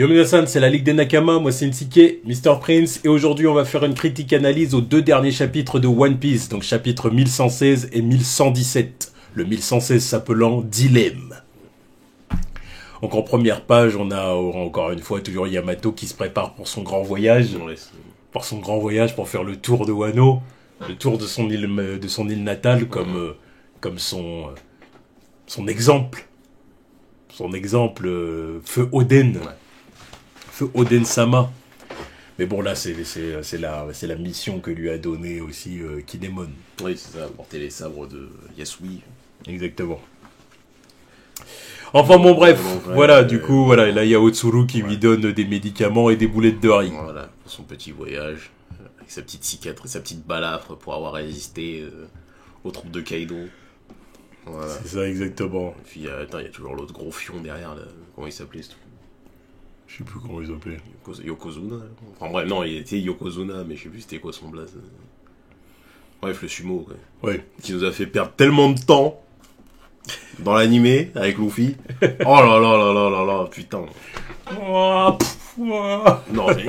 Yo Minasan, c'est la Ligue des Nakama, moi c'est Nsike, Mr. Prince, et aujourd'hui on va faire une critique analyse aux deux derniers chapitres de One Piece, donc chapitres 1116 et 1117. Le 1116 s'appelant Dilemme. Donc en première page, on a encore une fois toujours Yamato qui se prépare pour son grand voyage, pour faire le tour de Wano, le tour de son île natale comme son exemple. Son exemple, Feu Oden. Ouais. Feu Oden-sama. Mais bon, là, c'est la mission que lui a donnée aussi Kinemon. Oui, c'est ça, porter les sabres de Yasui. Exactement. Enfin bon, bref, voilà, du coup, voilà, là, il y a Otsuru qui lui donne des médicaments et des boulettes de riz. Voilà, pour son petit voyage, avec sa petite cicatrice, sa petite balafre pour avoir résisté aux troupes de Kaido. Voilà. C'est ça, exactement. Et puis, attends, il y a toujours l'autre gros fion derrière, là. Comment il s'appelait ce truc? Je sais plus comment il s'appelait. Yokozuna. Enfin bref, non, il était Yokozuna, mais je sais plus c'était quoi son blaze. Bref, le sumo, quoi. Ouais. Qui nous a fait perdre tellement de temps dans l'animé avec Luffy. Oh là là là là là là, putain. Non, mais...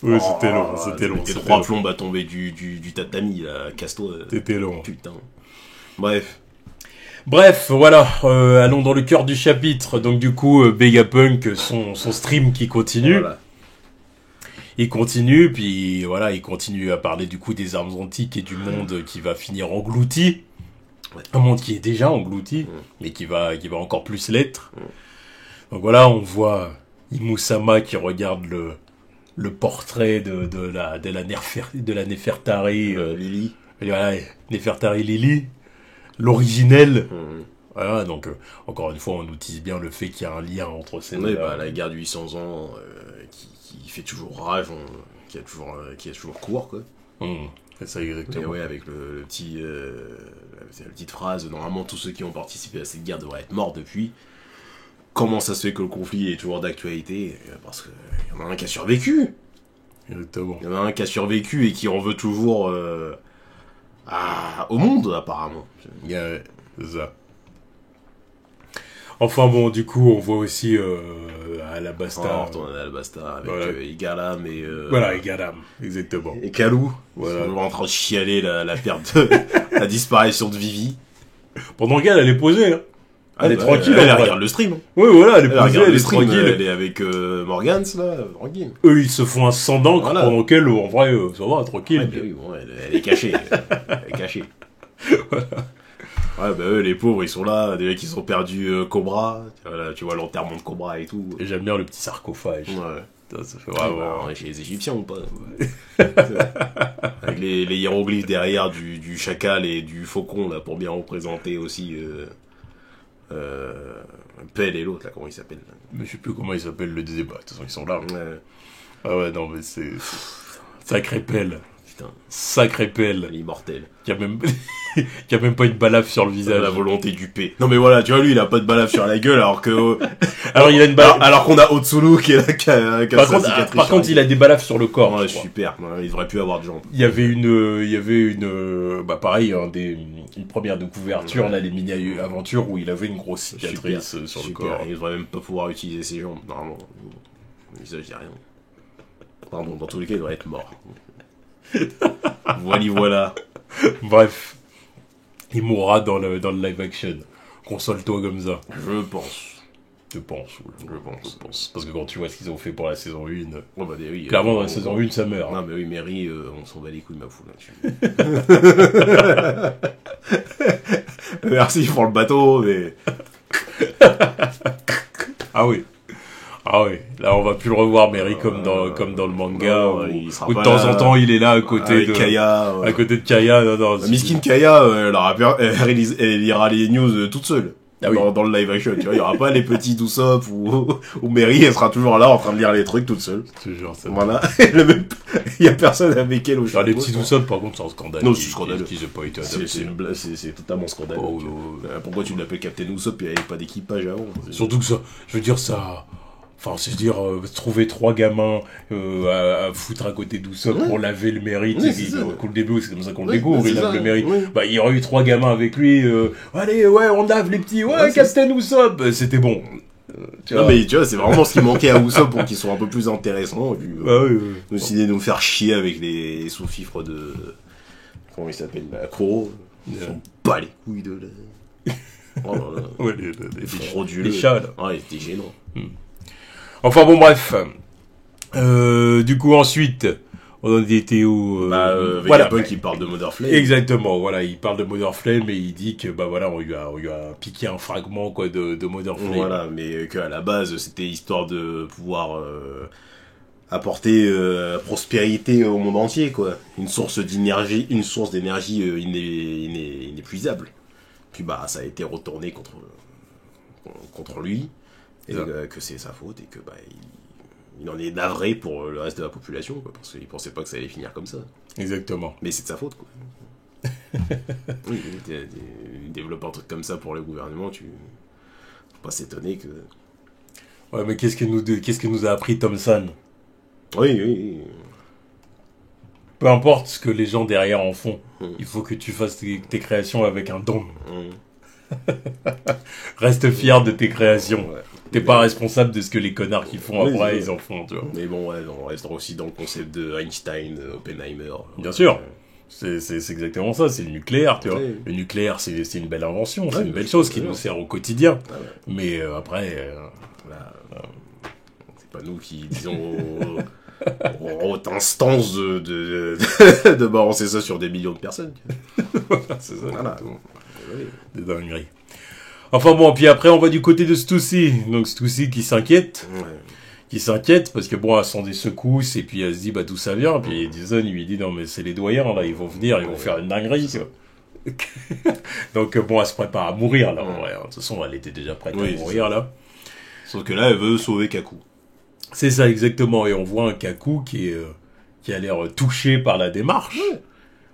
Oui, c'était long, c'était long. Tes trois plombes à tomber du tatami, là, casse-toi. C'était long. Putain. Bref, voilà, allons dans le cœur du chapitre. Donc du coup, Vegapunk, son stream qui continue. Voilà. Il continue, puis voilà, il continue à parler du coup des armes antiques et du monde qui va finir englouti. Ouais. Un monde qui est déjà englouti, mais qui va encore plus l'être. Donc voilà, on voit Imusama qui regarde le portrait de la Nefertari Lily. Voilà, Nefertari Lily. L'originel. Voilà, donc encore une fois, on utilise bien le fait qu'il y a un lien entre ces deux. Oui, la guerre de 800 ans qui fait toujours rage, qui a toujours cours, quoi. C'est ça, exactement. Et ouais, avec la petite phrase, normalement tous ceux qui ont participé à cette guerre devraient être morts depuis. Comment ça se fait que le conflit est toujours d'actualité? Parce qu'il y en a un qui a survécu. Exactement. Il y en a un qui a survécu et qui en veut toujours au monde, apparemment. C'est ça. Enfin bon, du coup, on voit aussi Alabasta. On retourne à Alabasta avec voilà. Igaram et... Voilà, Igaram, exactement. Et Kalou. Voilà. Ils sont en train de chialer la perte, la disparition de Vivi. Pendant qu'elle est posée, hein. Elle est tranquille. Elle regarde le stream. Oui, voilà, elle est posée, elle est tranquille. Elle est avec Morgans, là, tranquille. Eux, ils se font un sang d'encre pendant qu'elle, en vrai, ça va, tranquille. Ouais, oui, bon, elle est cachée. Elle est cachée. Voilà. Ouais, bah eux, les pauvres, ils sont là, des mecs qui sont perdus Cobra. Voilà, tu vois l'enterrement de Cobra et tout. Et j'aime bien le petit sarcophage. Ouais. Ça fait vraiment... chez les Égyptiens ou pas? Avec les hiéroglyphes derrière du chacal et du faucon, là, pour bien représenter aussi... Pell et l'autre, là, comment il s'appelle? Mais je sais plus comment il s'appelle le deuxième. De toute façon, ils sont là. Ouais. Ah ouais, non, mais c'est... Sacré Pell. Putain. Sacré Pell. L'immortel. Qui a même pas une balafre sur le visage. La volonté du P. Non mais voilà, tu vois, lui, il a pas de balafre sur la gueule, alors que... alors il a une balafre... Alors qu'on a Otsuru qui est là, qui a par contre, il a des balafres sur le corps. Ouais, super. Ouais, il devrait plus avoir de jambes. Il y avait une... Bah pareil, une première de couverture, là, les mini-aventures, où il avait une grosse cicatrice sur le corps. Il devrait même pas pouvoir utiliser ses jambes, normalement. Le visage, il y a rien. Pardon, dans tous les cas, il devrait être mort. Voilà. Bref. Il mourra dans le live action. Console-toi comme ça. Je pense. Je pense. Parce que quand tu vois ce qu'ils ont fait pour la saison 1, oh bah, oui, clairement dans la saison 1 ça meurt. Non mais oui, Mary, on s'en bat les couilles de ma foule là-dessus. Merci pour le bateau, mais... Ah oui, là on va plus le revoir Mary comme dans le manga, où de temps en temps il est là à côté de Kaya. À côté de Kaya. Non, Miskin Kaya, elle lira les news toute seule. Dans le live action, tu vois, il y aura pas les petits Usopp ou Mary, elle sera toujours là en train de lire les trucs toute seule. Toujours ça. Voilà. Il y a personne avec elle au show. Les petits Usopp, par contre, c'est un scandale. Non, c'est scandaleux. Qu'ils aient pas été adaptés. C'est totalement scandaleux. Pourquoi tu l'appelles Captain Usopp et il n'y avait pas d'équipage avant? Surtout que ça, je veux dire, ça... Enfin, c'est-à-dire, trouver 3 gamins à foutre à côté d'Usopp pour laver le mérite. Au début, c'est comme ça qu'on le découvre, il lave le mérite. Bah, il y aurait eu 3 gamins avec lui. Allez, ouais, on lave les petits. Ouais, Captain Usopp. C'était bon. Tu Non, vois. mais tu vois, c'est vraiment ce qui manquait à Usopp pour qu'ils soient un peu plus intéressants. Et puis, Bah oui, oui. nous décider de nous faire chier avec les sous-fifres de. Comment il s'appelle là, Kuro. Ils sont pas les couilles de là. Oh là là. Ouais, Frauduleux. les chats, là. Ouais, c'était gênant. Enfin bon, bref. Du coup, ensuite, on en était où voilà. Vegapunk qui parle de Mother Flame. Exactement, voilà, il parle de Mother Flame et il dit que, bah voilà, on lui a piqué un fragment, quoi, de Mother Flame. Voilà, mais qu'à la base, c'était histoire de pouvoir apporter prospérité au monde entier, quoi. Une source d'énergie inépuisable. Puis bah, ça a été retourné contre lui, et que c'est sa faute, et que bah, il en est navré pour le reste de la population, quoi, parce qu'il pensait pas que ça allait finir comme ça. Exactement. Mais c'est de sa faute, quoi. Oui, il développe un truc comme ça pour le gouvernement, faut pas s'étonner que... Ouais, mais qu'est-ce que nous a appris Thompson? Oui. Peu importe ce que les gens derrière en font, il faut que tu fasses tes créations avec un don. Reste fier de tes créations. Ouais. T'es pas responsable de ce que les connards qui font après, ils en font, tu vois. Mais bon, ouais, on reste aussi dans le concept de Einstein, Oppenheimer. Bien sûr. C'est exactement ça, c'est le nucléaire, tu vois. Le nucléaire, c'est une belle invention, c'est une belle chose qui nous sert au quotidien. Mais après... c'est pas nous qui, disons, aux instances de balancer ça sur des millions de personnes. C'est ça. Voilà. Des dingueries. Enfin bon, puis après on va du côté de Stussy. Donc Stussy qui s'inquiète. Qui s'inquiète parce que bon, elle sent des secousses et puis elle se dit bah d'où ça vient. Puis Edison il lui dit non mais c'est les doyens là, ils vont venir, ils vont faire une dinguerie. Tu vois. Donc bon, elle se prépare à mourir là. Ouais, de toute façon elle était déjà prête à mourir là. Sauf que là elle veut sauver Kaku. C'est ça exactement, et on voit un Kaku qui a l'air touché par la démarche.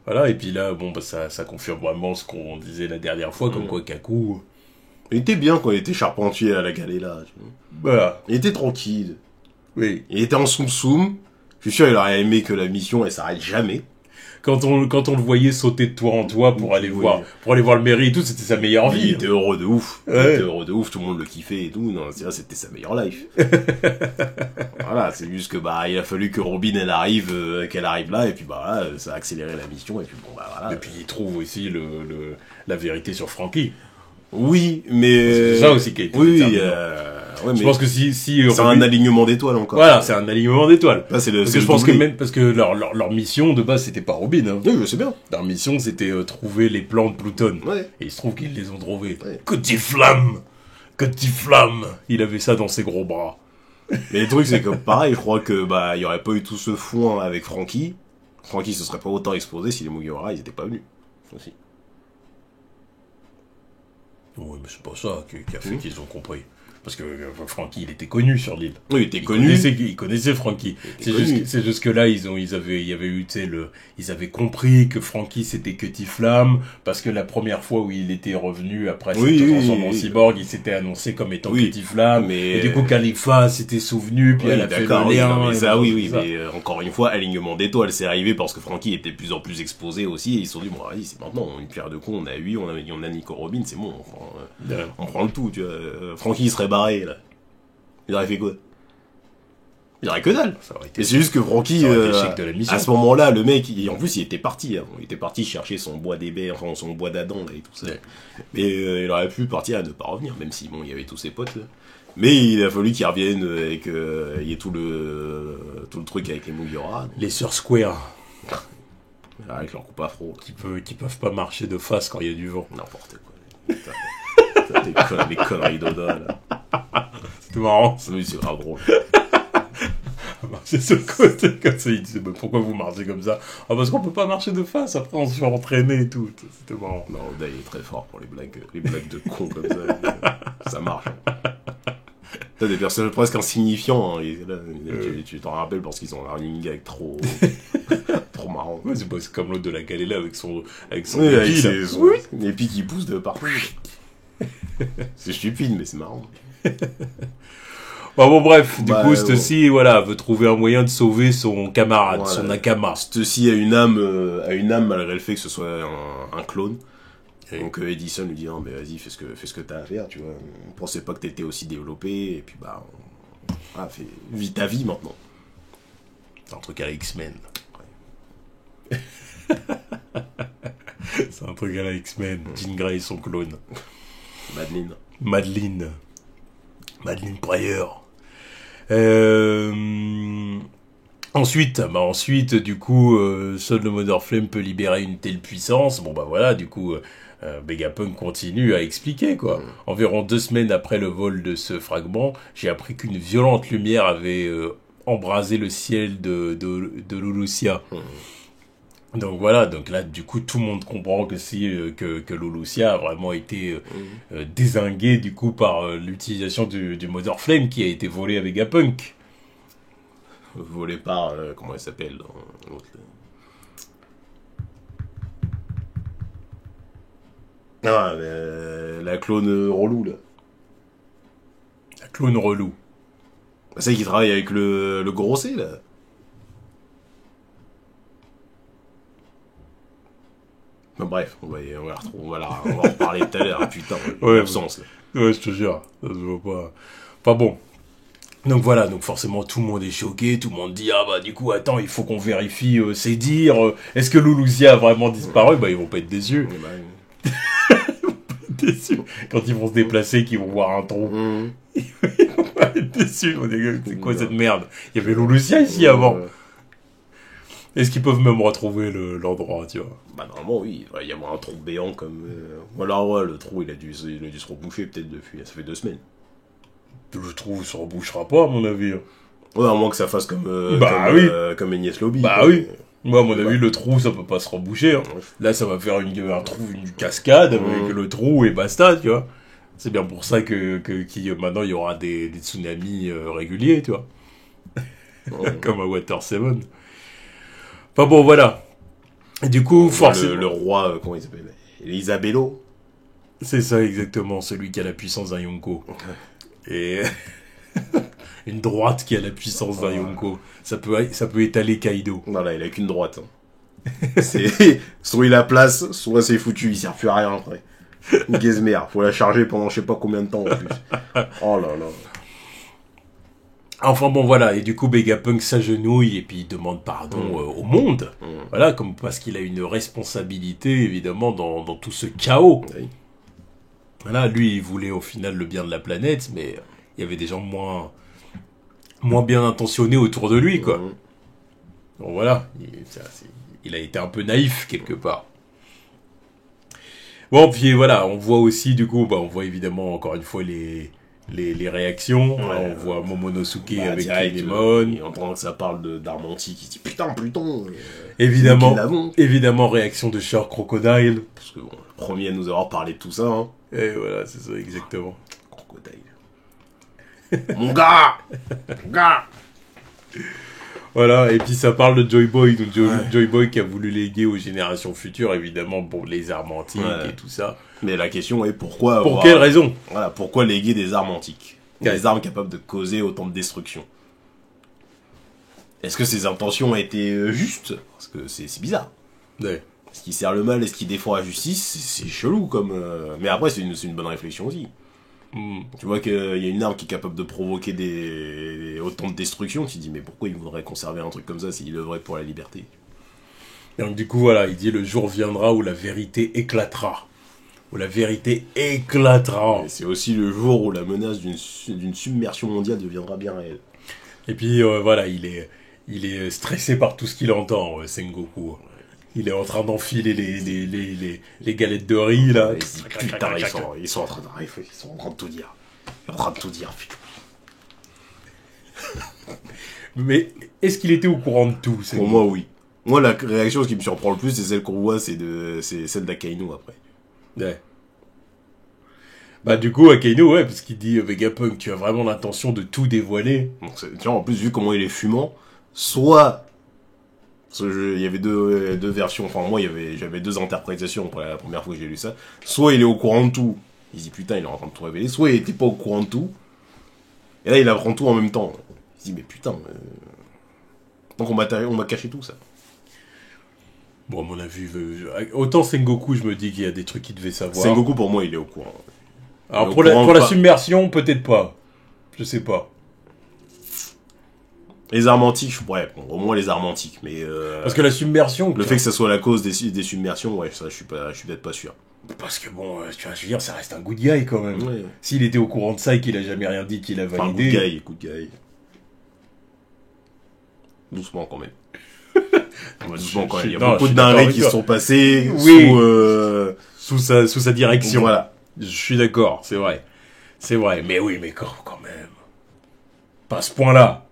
Voilà, et puis là, bon, bah, ça confirme vraiment ce qu'on disait la dernière fois, comme quoi Kaku... Il était bien quand il était charpentier à la Galela. Voilà. Il était tranquille. Oui. Il était en soum-soum. Je suis sûr qu'il aurait aimé que la mission, elle s'arrête jamais. Quand on le voyait sauter de toit en toit pour aller voir le mairie et tout, c'était sa meilleure vie. Il était heureux de ouf. Il était heureux de ouf, tout le monde le kiffait et tout. Non, c'était sa meilleure life. Voilà, c'est juste que bah il a fallu que Robin qu'elle arrive là et puis bah voilà, ça a accéléré la mission et puis bon bah voilà. Et puis il trouve aussi la vérité sur Frankie. Oui, mais c'est ça aussi qui a été je pense que si c'est un alignement d'étoiles encore. Voilà, c'est un alignement d'étoiles. Là, je pense que même parce que leur mission de base c'était pas Robin. Hein. Oui, je sais bien. Leur mission c'était trouver les plans de Pluton. Ouais. Et il se trouve qu'ils les ont trouvés. Ouais. Petit flamme. Il avait ça dans ses gros bras. Mais le truc c'est que pareil, je crois que bah il y aurait pas eu tout ce foin avec Frankie. Frankie se serait pas autant exposé si les Mugiwara ils étaient pas venus. Aussi. Oui, mais c'est pas ça qui a fait qu'ils ont compris. Parce que Frankie, il était connu sur l'île. Oui, il était connu. Il connaissait Frankie. C'est juste que là, il y avait eu, tu sais, ils avaient compris que Frankie c'était Cutty Flamme, parce que la première fois où il était revenu après s'être transformé en cyborg, il s'était annoncé comme étant Cutty Flamme. Et du coup, Khalifa s'était souvenu, puis elle a fait le lien. Mais encore une fois, alignement d'étoiles, c'est arrivé parce que Frankie était de plus en plus exposé aussi, et ils se sont dit, bon, allez, c'est maintenant, une pierre de con, on a eu, on a Nico Robin, c'est bon, on prend le tout, tu vois. Frankie, il serait barré, là. Il aurait fait quoi? Il aurait que dalle. Et c'est juste que Frankie, à ce moment-là, le mec, en plus, il était parti. Hein. Il était parti chercher son bois d'ébène, enfin, son bois d'Adam, là, et tout ça. Mais il aurait pu partir à ne pas revenir, même si, bon, il y avait tous ses potes, là. Mais il a fallu qu'il revienne et qu'il y ait tout le truc avec les Mugiwara. Les Sœurs Square. Avec leur coupe afro. Qui peuvent pas marcher de face quand il y a du vent. N'importe quoi. Des conneries d'Oda, là. C'était marrant. Oui, c'est grave drôle. Marcher sur le côté comme ça, il disait bah, pourquoi vous marchez comme ça? Ah parce qu'on peut pas marcher de face, après on se fait entraîner et tout. C'était marrant. Non, Oda il est très fort pour les blagues de cons comme ça. Ça marche. T'as des personnages presque insignifiants, hein, et là, tu t'en rappelles parce qu'ils ont un running gag trop marrant. Ouais, c'est comme l'autre de la Galela avec son épi qui pousse de partout. C'est stupide, mais c'est marrant. Bon, bref, du coup, Stussy, voilà, veut trouver un moyen de sauver son camarade, son Nakama. Stussy a une âme malgré le fait que ce soit un clone. Oui. Donc Edison lui dit non mais vas-y fais ce que t'as à faire, tu vois. On pensait pas que t'étais aussi développé et puis bah voilà, vis ta vie maintenant. C'est un truc à la X-Men. Ouais. C'est un truc à la X-Men. Jean Grey et son clone. Madeline. Madeleine Pryor. Ensuite, du coup, seul le Mother Flame peut libérer une telle puissance. Bon, bah voilà, du coup, Vegapunk continue à expliquer, quoi. Environ 2 semaines après le vol de ce fragment, j'ai appris qu'une violente lumière avait embrasé le ciel de Lulusia. Donc voilà, donc là, du coup, tout le monde comprend que que Lulusia a vraiment été dézingué, du coup, par l'utilisation du Mother Flame qui a été volé à Vegapunk. Volé par comment elle s'appelle l'autre, ah mais, la clone relou là. La clone relou. C'est qui travaille avec le gros C là. Mais bref, on va en reparler tout à l'heure. Putain, Ouais, l'absence. Ouais, je te jure, ça se voit pas. Enfin bon. Donc voilà, donc forcément tout le monde est choqué, tout le monde dit ah bah du coup attends il faut qu'on vérifie ses dires, est-ce que Lulusia a vraiment disparu? Bah ils vont pas être déçus. Bah, Déçus. Quand ils vont se déplacer, qu'ils vont voir un trou. Ils vont pas être déçus. On dit, c'est quoi cette merde? Il y avait Lulusia ici avant. Est-ce qu'ils peuvent même retrouver l'endroit, tu vois? Bah normalement oui, il va y avoir un trou béant comme... Voilà, ouais, le trou il a dû se reboucher peut-être depuis, ça fait 2 semaines. Le trou se rebouchera pas à mon avis. Ouais, à moins que ça fasse comme comme Agnès Lobby. Bah quoi. oui. Moi, à mon avis, le trou, ça peut pas se reboucher. Hein. Là, ça va faire un trou, une cascade avec le trou et basta, tu vois. C'est bien pour ça que maintenant, il y aura des tsunamis réguliers, tu vois. Comme à Water 7. Enfin bon, voilà. Et du coup, forcément... Le roi, comment il s'appelle? Elisabello. C'est ça, exactement. Celui qui a la puissance d'un Yonko. Et... une droite qui a la puissance d'un Yonko. Ça peut étaler Kaido. Non, là, il a qu'une droite. Hein. C'est... soit il a place, soit c'est foutu, il sert plus à rien après. Une gazmère, faut la charger pendant je sais pas combien de temps en plus. Oh là là. Enfin bon voilà, et du coup Vegapunk s'agenouille et puis il demande pardon au monde. Voilà, comme parce qu'il a une responsabilité évidemment dans tout ce chaos. Oui. Voilà, lui il voulait au final le bien de la planète, mais il y avait des gens moins bien intentionnés autour de lui, quoi. Donc voilà, il a été un peu naïf quelque part. Bon, puis voilà, on voit aussi du coup, on voit évidemment encore une fois les réactions. On voit Momonosuke avec Kinemon. Et entendant que ça parle d'Armanti qui dit putain Pluton. Évidemment, réaction de Shark Crocodile. Parce que bon, le premier à nous avoir parlé de tout ça. Hein. Et voilà, c'est ça exactement. Crocodile. Mon gars. Voilà, et puis ça parle de Joy Boy, donc Joy Boy qui a voulu léguer aux générations futures, évidemment, bon, les armes antiques et tout ça. Mais la question est pourquoi... Pour quelle raison? Voilà, pourquoi léguer des armes antiques? Des armes capables de causer autant de destruction? Est-ce que ses intentions ont été justes? Parce que c'est bizarre. Ouais. Est-ce qu'il sert le mal? Est-ce qu'il défend la justice? C'est chelou comme... Mais après, c'est une bonne réflexion aussi. Tu vois qu'il y a une arme qui est capable de provoquer autant de destruction, tu te dis mais pourquoi il voudrait conserver un truc comme ça s'il œuvrait pour la liberté? Et donc du coup voilà, il dit le jour viendra où la vérité éclatera. Et c'est aussi le jour où la menace d'une submersion mondiale deviendra bien réelle. Et puis voilà, il est stressé par tout ce qu'il entend, Sengoku. Il est en train d'enfiler les galettes de riz, là. Putain, ils sont en train de tout dire. Putain. Mais est-ce qu'il était au courant de tout? Pour moi, oui. Moi, la réaction qui me surprend le plus, c'est celle qu'on voit, c'est celle d'Akainu, après. Ouais. Bah, du coup, Akainu, ouais, parce qu'il dit, Vegapunk, tu as vraiment l'intention de tout dévoiler. Donc, tu vois, en plus, vu comment il est fumant, soit... Il y avait deux versions, enfin moi j'avais 2 interprétations pour la première fois que j'ai lu ça. Soit il est au courant de tout, il se dit putain il est en train de tout révéler, soit il était pas au courant de tout, et là il apprend tout en même temps. Il se dit mais putain, donc on m'a caché tout ça. Bon, à mon avis, autant Sengoku, je me dis qu'il y a des trucs qu'il devait savoir. Sengoku, pour moi, il est au courant. Alors, pour la submersion, peut-être pas. Je sais pas. Les armes antiques, ouais, bon, au moins les armes antiques, mais... Parce que la submersion... Le fait que ça soit la cause des submersions, ouais, ça, je suis peut-être pas sûr. Parce que bon, tu vois, je veux dire, ça reste un good guy, quand même. Ouais. S'il était au courant de ça et qu'il a jamais rien dit, qu'il a validé... Enfin, good guy. Doucement, quand même. Doucement, quand même. Il y a beaucoup de dingueries qui se sont passées sous sa direction. Voilà. Je suis d'accord, c'est vrai. C'est vrai, mais oui, mais quand même. Pas à ce point-là.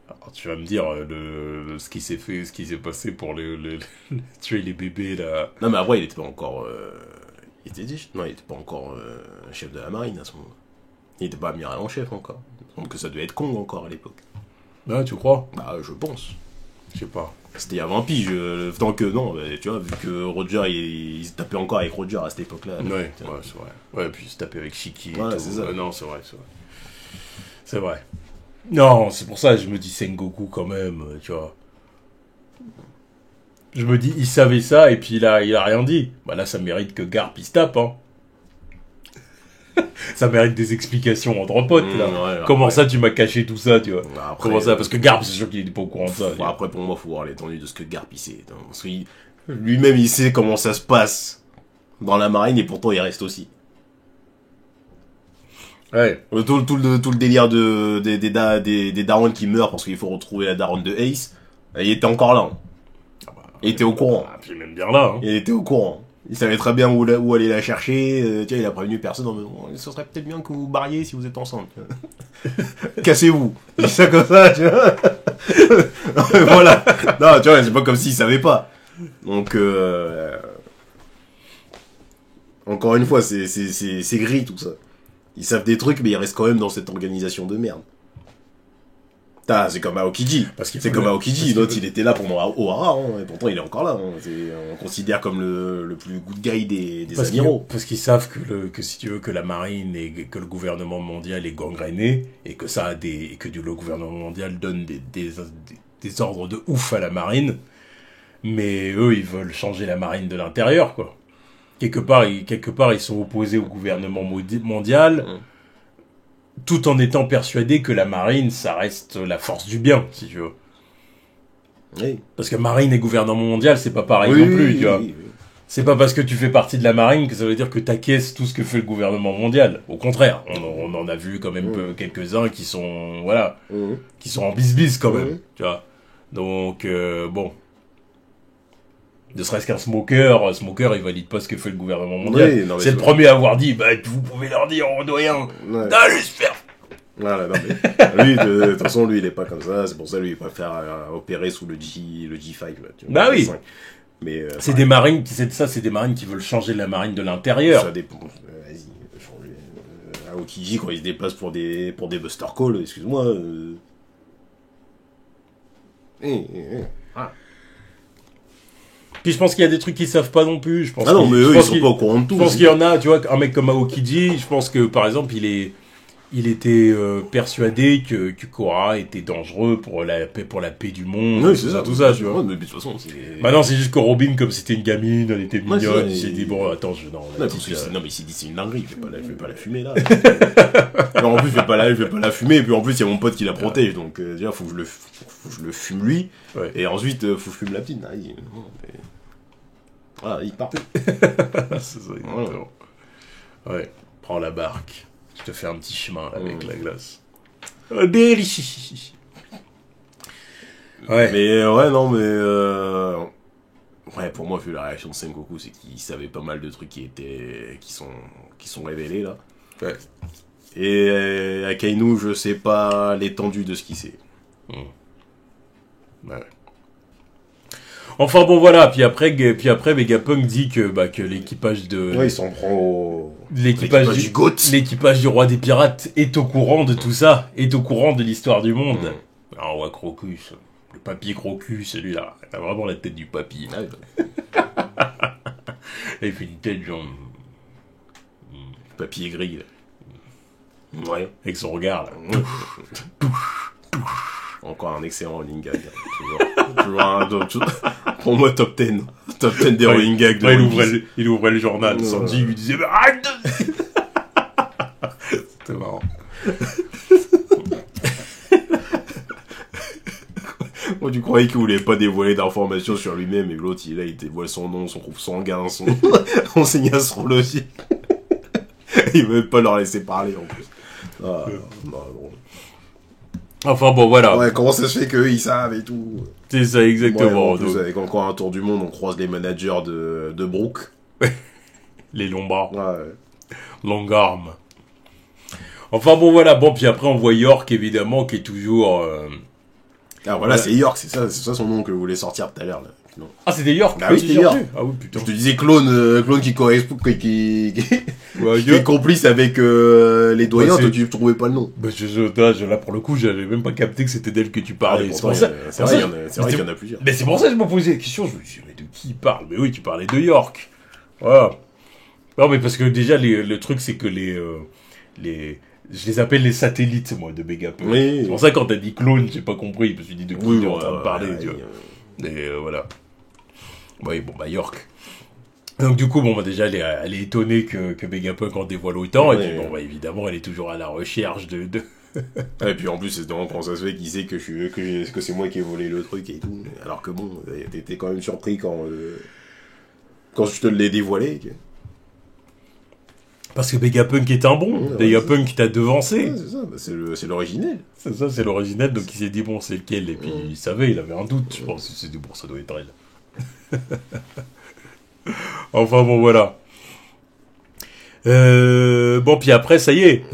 Alors, tu vas me dire ce qui s'est passé pour tuer les bébés, là. Non, mais après, il était pas encore... il était pas encore chef de la marine, à ce moment-là. Il était pas amiral en chef, encore. Donc que ça devait être Kong, encore, à l'époque. Ah, tu crois? Bah, je pense. Je sais pas. C'était il y a 20 piges, tant que non, tu vois, vu que Roger, il se tapait encore avec Roger à cette époque-là. Ouais, c'est vrai. Ouais, puis il se tapait avec Shiki. Voilà, c'est ça. Non, c'est vrai. C'est vrai. Non, c'est pour ça que je me dis Sengoku quand même, tu vois. Je me dis, il savait ça et puis il a rien dit. Bah là, ça mérite que Garp il se tape, hein. Ça mérite des explications entre potes, là. Ouais, Comment après... ça, tu m'as caché tout ça, tu vois? Après, comment ça? Parce que Garp, c'est sûr qu'il est pas au courant de ça. Après, pour moi, faut voir l'étendue de ce que Garp, il sait. Parce que lui-même, il sait comment ça se passe dans la marine, et pourtant, il reste aussi. Ouais. Tout le délire des darons qui meurent parce qu'il faut retrouver la daronne de Ace, il était encore là. Hein. Il était au courant. Puis même bien là. Hein. Il était au courant. Il savait très bien où aller la chercher. Tiens, il a prévenu personne. Ce serait peut-être bien que vous barriez si vous êtes ensemble. Cassez-vous. Il dit ça comme ça, tu vois. Voilà. Non, tu vois, c'est pas comme s'il savait pas. Donc, encore une fois, c'est gris tout ça. Ils savent des trucs, mais ils restent quand même dans cette organisation de merde. C'est comme Aokiji. C'est comme Aokiji. L'autre, il était là pendant Ohara, hein, et pourtant il est encore là. Hein. On considère comme le plus good guy des amiraux. Parce qu'ils savent que si tu veux, que la marine et que le gouvernement mondial est gangréné, et que le gouvernement mondial donne des ordres de ouf à la marine, mais eux, ils veulent changer la marine de l'intérieur, quoi. Quelque part, ils sont opposés au gouvernement mondial, tout en étant persuadés que la marine, ça reste la force du bien, si tu veux. Oui. Parce que marine et gouvernement mondial, c'est pas pareil non plus, tu vois. Oui. C'est pas parce que tu fais partie de la marine que ça veut dire que t'acquiesces tout ce que fait le gouvernement mondial. Au contraire, on en a vu quand même quelques-uns qui sont, qui sont en bis-bis quand même, tu vois. Donc, bon... Ne serait-ce qu'un smoker, il valide pas ce que fait le gouvernement mondial. Oui, c'est le premier à avoir dit, vous pouvez leur dire, on doit rien. Allez se faire. Voilà, non, mais lui, de toute façon, lui, il est pas comme ça. C'est pour ça, lui, il préfère opérer sous le G5. Là, tu vois, bah oui. 5. Mais, c'est des marines, c'est des marines qui veulent changer la marine de l'intérieur. Ça dépend. Vas-y, changer. Aokiji, quand il se déplace pour des Buster Call, excuse-moi. Puis je pense qu'il y a des trucs qu'ils savent pas non plus. Je pense non, mais eux, ils sont pas au courant de tout. Je pense qu'il y en a, tu vois, un mec comme Aokiji, je pense que, par exemple, il était persuadé que Korra était dangereux pour la paix du monde. Oui, c'est ça, tout ça, tu vois. Mais de toute façon, maintenant, c'est juste que Robin, comme c'était une gamine, elle était mignonne, il s'est dit, bon, attends, non, mais il s'est dit, c'est une dinguerie, je vais pas la fumer, là. En plus, je vais pas la fumer, et puis en plus, il y a mon pote qui la protège, donc, déjà, faut que je le fume lui, et ensuite, faut que je fume la petite. Voilà, il part. C'est ça, exactement. Ouais, prends la barque. Je te fais un petit chemin là, avec la glace. Délicieux. Ouais. Mais non, mais pour moi, vu la réaction de Sengoku, c'est qu'il savait pas mal de trucs qui sont révélés là. Ouais. Et Akainu, je sais pas l'étendue de ce qu'il sait. Ouais. Enfin bon voilà, puis après Vegapunk dit que l'équipage de... Ouais, il s'en prend au... L'équipage du GOAT. L'équipage du roi des pirates est au courant de tout ça, est au courant de l'histoire du monde. Alors ouais, Crocus, le papy Crocus, celui-là, il a vraiment la tête du papy. Il fait une tête genre... Papy aigri, là. Ouais. Avec son regard, là. Encore un excellent running gag. Pour moi, top 10. Top 10 des running gags de Ouais, One Piece. il ouvrait le journal. Ouais. Sanji lui disait, mais arrête de... C'était marrant. Moi, tu croyais qu'il voulait pas dévoiler d'informations sur lui-même, et l'autre, il dévoile son nom, son groupe sanguin, son enseigne astrologie. Il veut pas leur laisser parler, en plus. Ah, non. Enfin bon, voilà. Ouais, comment ça se fait qu'eux, ils savent et tout. C'est ça, exactement. Ouais, en plus, Donc, avec encore un tour du monde, on croise les managers de Brooke. les Lombards. Ouais. Longue arme. Enfin bon, voilà. Bon, puis après, on voit York, évidemment, qui est toujours... Ah, voilà, Ouais. c'est York, c'est ça son nom que je voulais sortir tout à l'heure, là. Non. Ah, c'était York. Ah oui, c'était York. Ah oui, putain. Je te disais clone qui correspond, qui Ouais, est complice avec les doyens, Ouais, toi tu trouvais pas le nom. Bah, là, pour le coup, j'avais même pas capté que c'était d'elle que tu parlais. Ah, C'est pourtant, pour ça. c'est vrai, qu'il y en a plusieurs. Mais c'est pour ça que je me posais la question. Je me suis dit, mais de qui il parle? Mais oui, tu parlais de York. Voilà. Non, mais parce que déjà, le truc, c'est que je les appelle les satellites, moi, de Vegapunk. Oui. C'est pour ça, quand t'as dit clone, j'ai pas compris. Je me suis dit de qui il est en train de ouais, parler, ouais, tu vois. Et voilà. Oui, bon, bah, York. Donc, du coup, bon, bah, déjà, elle est étonnée que Vegapunk en dévoile autant. Et Ouais. puis, bon, bah, évidemment, elle est toujours à la recherche de... Et puis en plus, c'est vraiment comment ça se fait qu'il sait que c'est moi qui ai volé le truc et tout. Alors que bon, t'étais quand même surpris quand je te l'ai dévoilé. Parce que Vegapunk est un bon. Ouais, Vegapunk qui t'a devancé. Ouais, c'est ça, bah, c'est l'originel. C'est ça, c'est l'original. Donc il s'est dit, bon, c'est lequel. Et puis il savait, il avait un doute. Je pense qu'il s'est dit, bon, ça doit être elle. Enfin, bon, voilà. Bon, puis après, ça y est.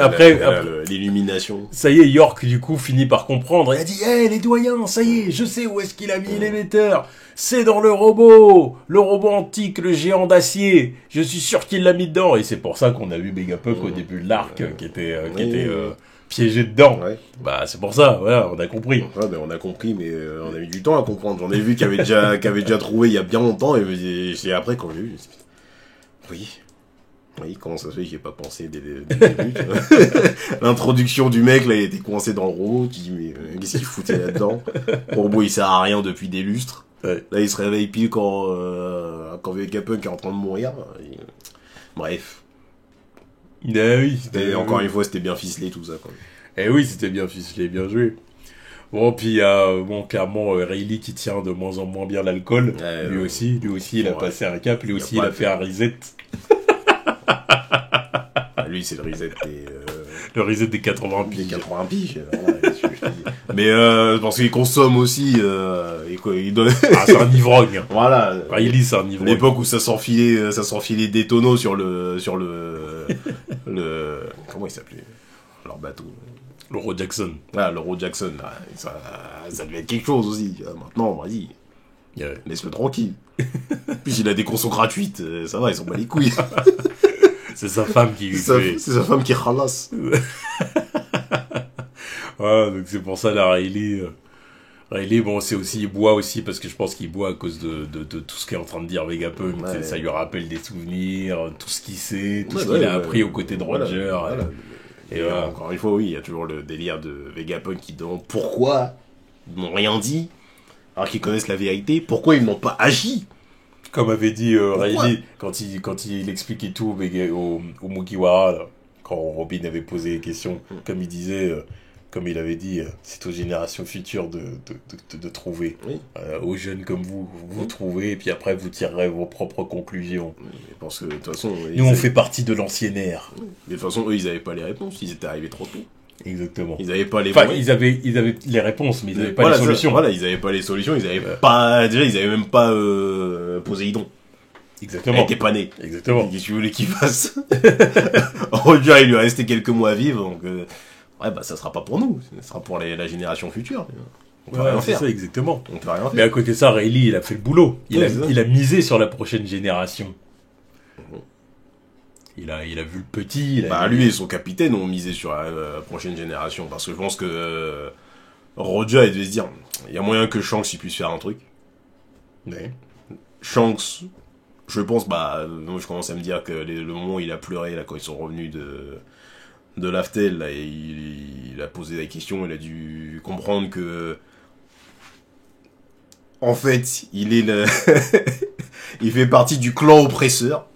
Après, l'illumination. ça y est, York, du coup, finit par comprendre. Il a dit, hé, les doyens, ça y est, je sais où est-ce qu'il a mis l'émetteur. C'est dans le robot antique, le géant d'acier. Je suis sûr qu'il l'a mis dedans. Et c'est pour ça qu'on a vu Vegapunk au début de l'arc, qui était piégé dedans. Ouais. Bah, c'est pour ça, voilà, on a compris. Ouais, ben, on a compris, mais on a mis du temps à comprendre. J'en ai vu qu'il avait déjà trouvé il y a bien longtemps, et c'est après quand j'ai vu. Oui, comment ça se fait que j'ai pas pensé dès le début, tu vois. L'introduction du mec, là, il était coincé dans le robot, tu dis, mais qu'est-ce qu'il foutait là-dedans? Le robot, il sert à rien depuis des lustres. Ouais. Là, il se réveille pile quand Vegapunk est en train de mourir. Bref. Oui, encore une fois, c'était bien ficelé, tout ça, quoi. Eh oui, c'était bien ficelé, bien joué. Bon, puis il y a, clairement, Rayleigh qui tient de moins en moins bien l'alcool. Lui aussi, il a passé un cap, lui aussi, il a fait un reset. Lui, c'est le reset le reset des 80 piges. Des 80 piges. Mais parce qu'il consomme aussi. Il donne... c'est un ivrogne. Voilà. Rayleigh, c'est un ivrogne. L'époque où ça s'enfilait des tonneaux sur le comment il s'appelait leur bateau. L'Euro Jackson. Ah, l'Euro Jackson. Ça devait être quelque chose aussi. Maintenant, vas-y. Yeah. Laisse-le tranquille. Puis il a des consos gratuites. Ça va, ils s'en bat les couilles. C'est sa femme qui lui fait... C'est sa femme qui ralasse. Ouais, donc c'est pour ça, la Rayleigh, bon, c'est aussi, il boit aussi, parce que je pense qu'il boit à cause de tout ce qu'est en train de dire Vegapunk. Ouais. Ça lui rappelle des souvenirs, tout ce qu'il sait, tout ce qu'il a appris aux côtés de Roger. Voilà. Et encore une fois, oui, il y a toujours le délire de Vegapunk qui demande pourquoi ils n'ont rien dit, alors qu'ils connaissent la vérité, pourquoi ils n'ont pas agi. Comme avait dit Rayleigh, quand il expliquait tout au Mugiwara, là, quand Robin avait posé les questions, comme il disait, comme il avait dit, c'est aux générations futures de trouver. Oui. Aux jeunes comme vous trouvez, et puis après vous tirerez vos propres conclusions. Parce que de toute façon... Nous, on fait partie de l'ancienne ère. Mais de toute façon, eux, ils n'avaient pas les réponses, ils étaient arrivés trop tôt. Exactement. Ils n'avaient pas les... Enfin, ils avaient les réponses, mais ils n'avaient pas les solutions. Voilà, ils n'avaient pas les solutions, ils n'avaient pas... Déjà, ils n'avaient même pas Poséidon. Exactement. Il était pas né. Exactement. Qu'est-ce que tu voulais qu'il fasse? Roger, il lui restait quelques mois à vivre, donc... ouais, bah ça sera pas pour nous, ça sera pour la génération future. On peut rien faire. C'est ça, exactement. On peut rien faire. Mais à côté de ça, Rayleigh, il a fait le boulot. Il a misé sur la prochaine génération. Il a vu le petit. Lui et son capitaine ont misé sur la prochaine génération. Parce que je pense que Roger, il devait se dire, il y a moyen que Shanks il puisse faire un truc. Ouais. Shanks, je pense, je commence à me dire que le moment où il a pleuré là, quand ils sont revenus de Laftel, là, et il a posé la question, il a dû comprendre que En fait, il est le... il fait partie du clan oppresseur.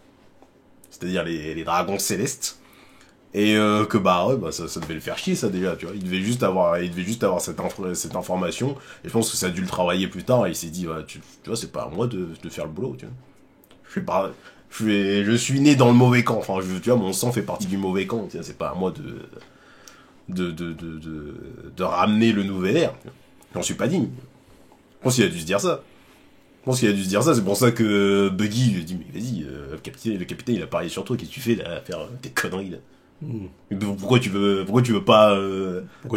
C'est-à-dire les dragons célestes. Et que bah ouais, bah ça devait le faire chier ça déjà, tu vois. Il devait juste avoir cette information. Et je pense que ça a dû le travailler plus tard. Et il s'est dit, ouais, tu vois, c'est pas à moi de faire le boulot, tu vois. Je suis né dans le mauvais camp. Enfin, tu vois, mon sang fait partie du mauvais camp. Tu vois, c'est pas à moi de ramener le nouvel air. J'en suis pas digne. Je pense qu'il a dû se dire ça. C'est pour ça que Buggy lui a dit, mais vas-y, le capitaine il a parié sur toi, qu'est-ce que tu fais là, à faire des conneries là. Pourquoi tu veux pas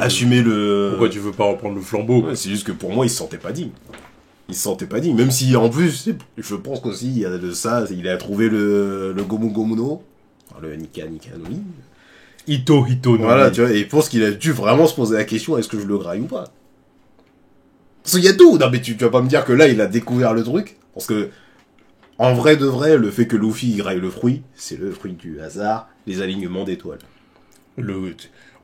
assumer le... Pourquoi tu veux pas reprendre le flambeau? Ouais, c'est juste que pour moi, il se sentait pas digne. Même si, en plus, je pense qu'aussi, il y a de ça, il a trouvé le Gomu Gomu no, le Nika Nika no Mi. Hito no Mi. Voilà, tu vois, et je pense qu'il a dû vraiment se poser la question, est-ce que je le graille ou pas? Parce qu'il y a tout. Non, mais tu vas pas me dire que là, il a découvert le truc. Parce que, en vrai de vrai, le fait que Luffy graille le fruit, c'est le fruit du hasard, les alignements d'étoiles.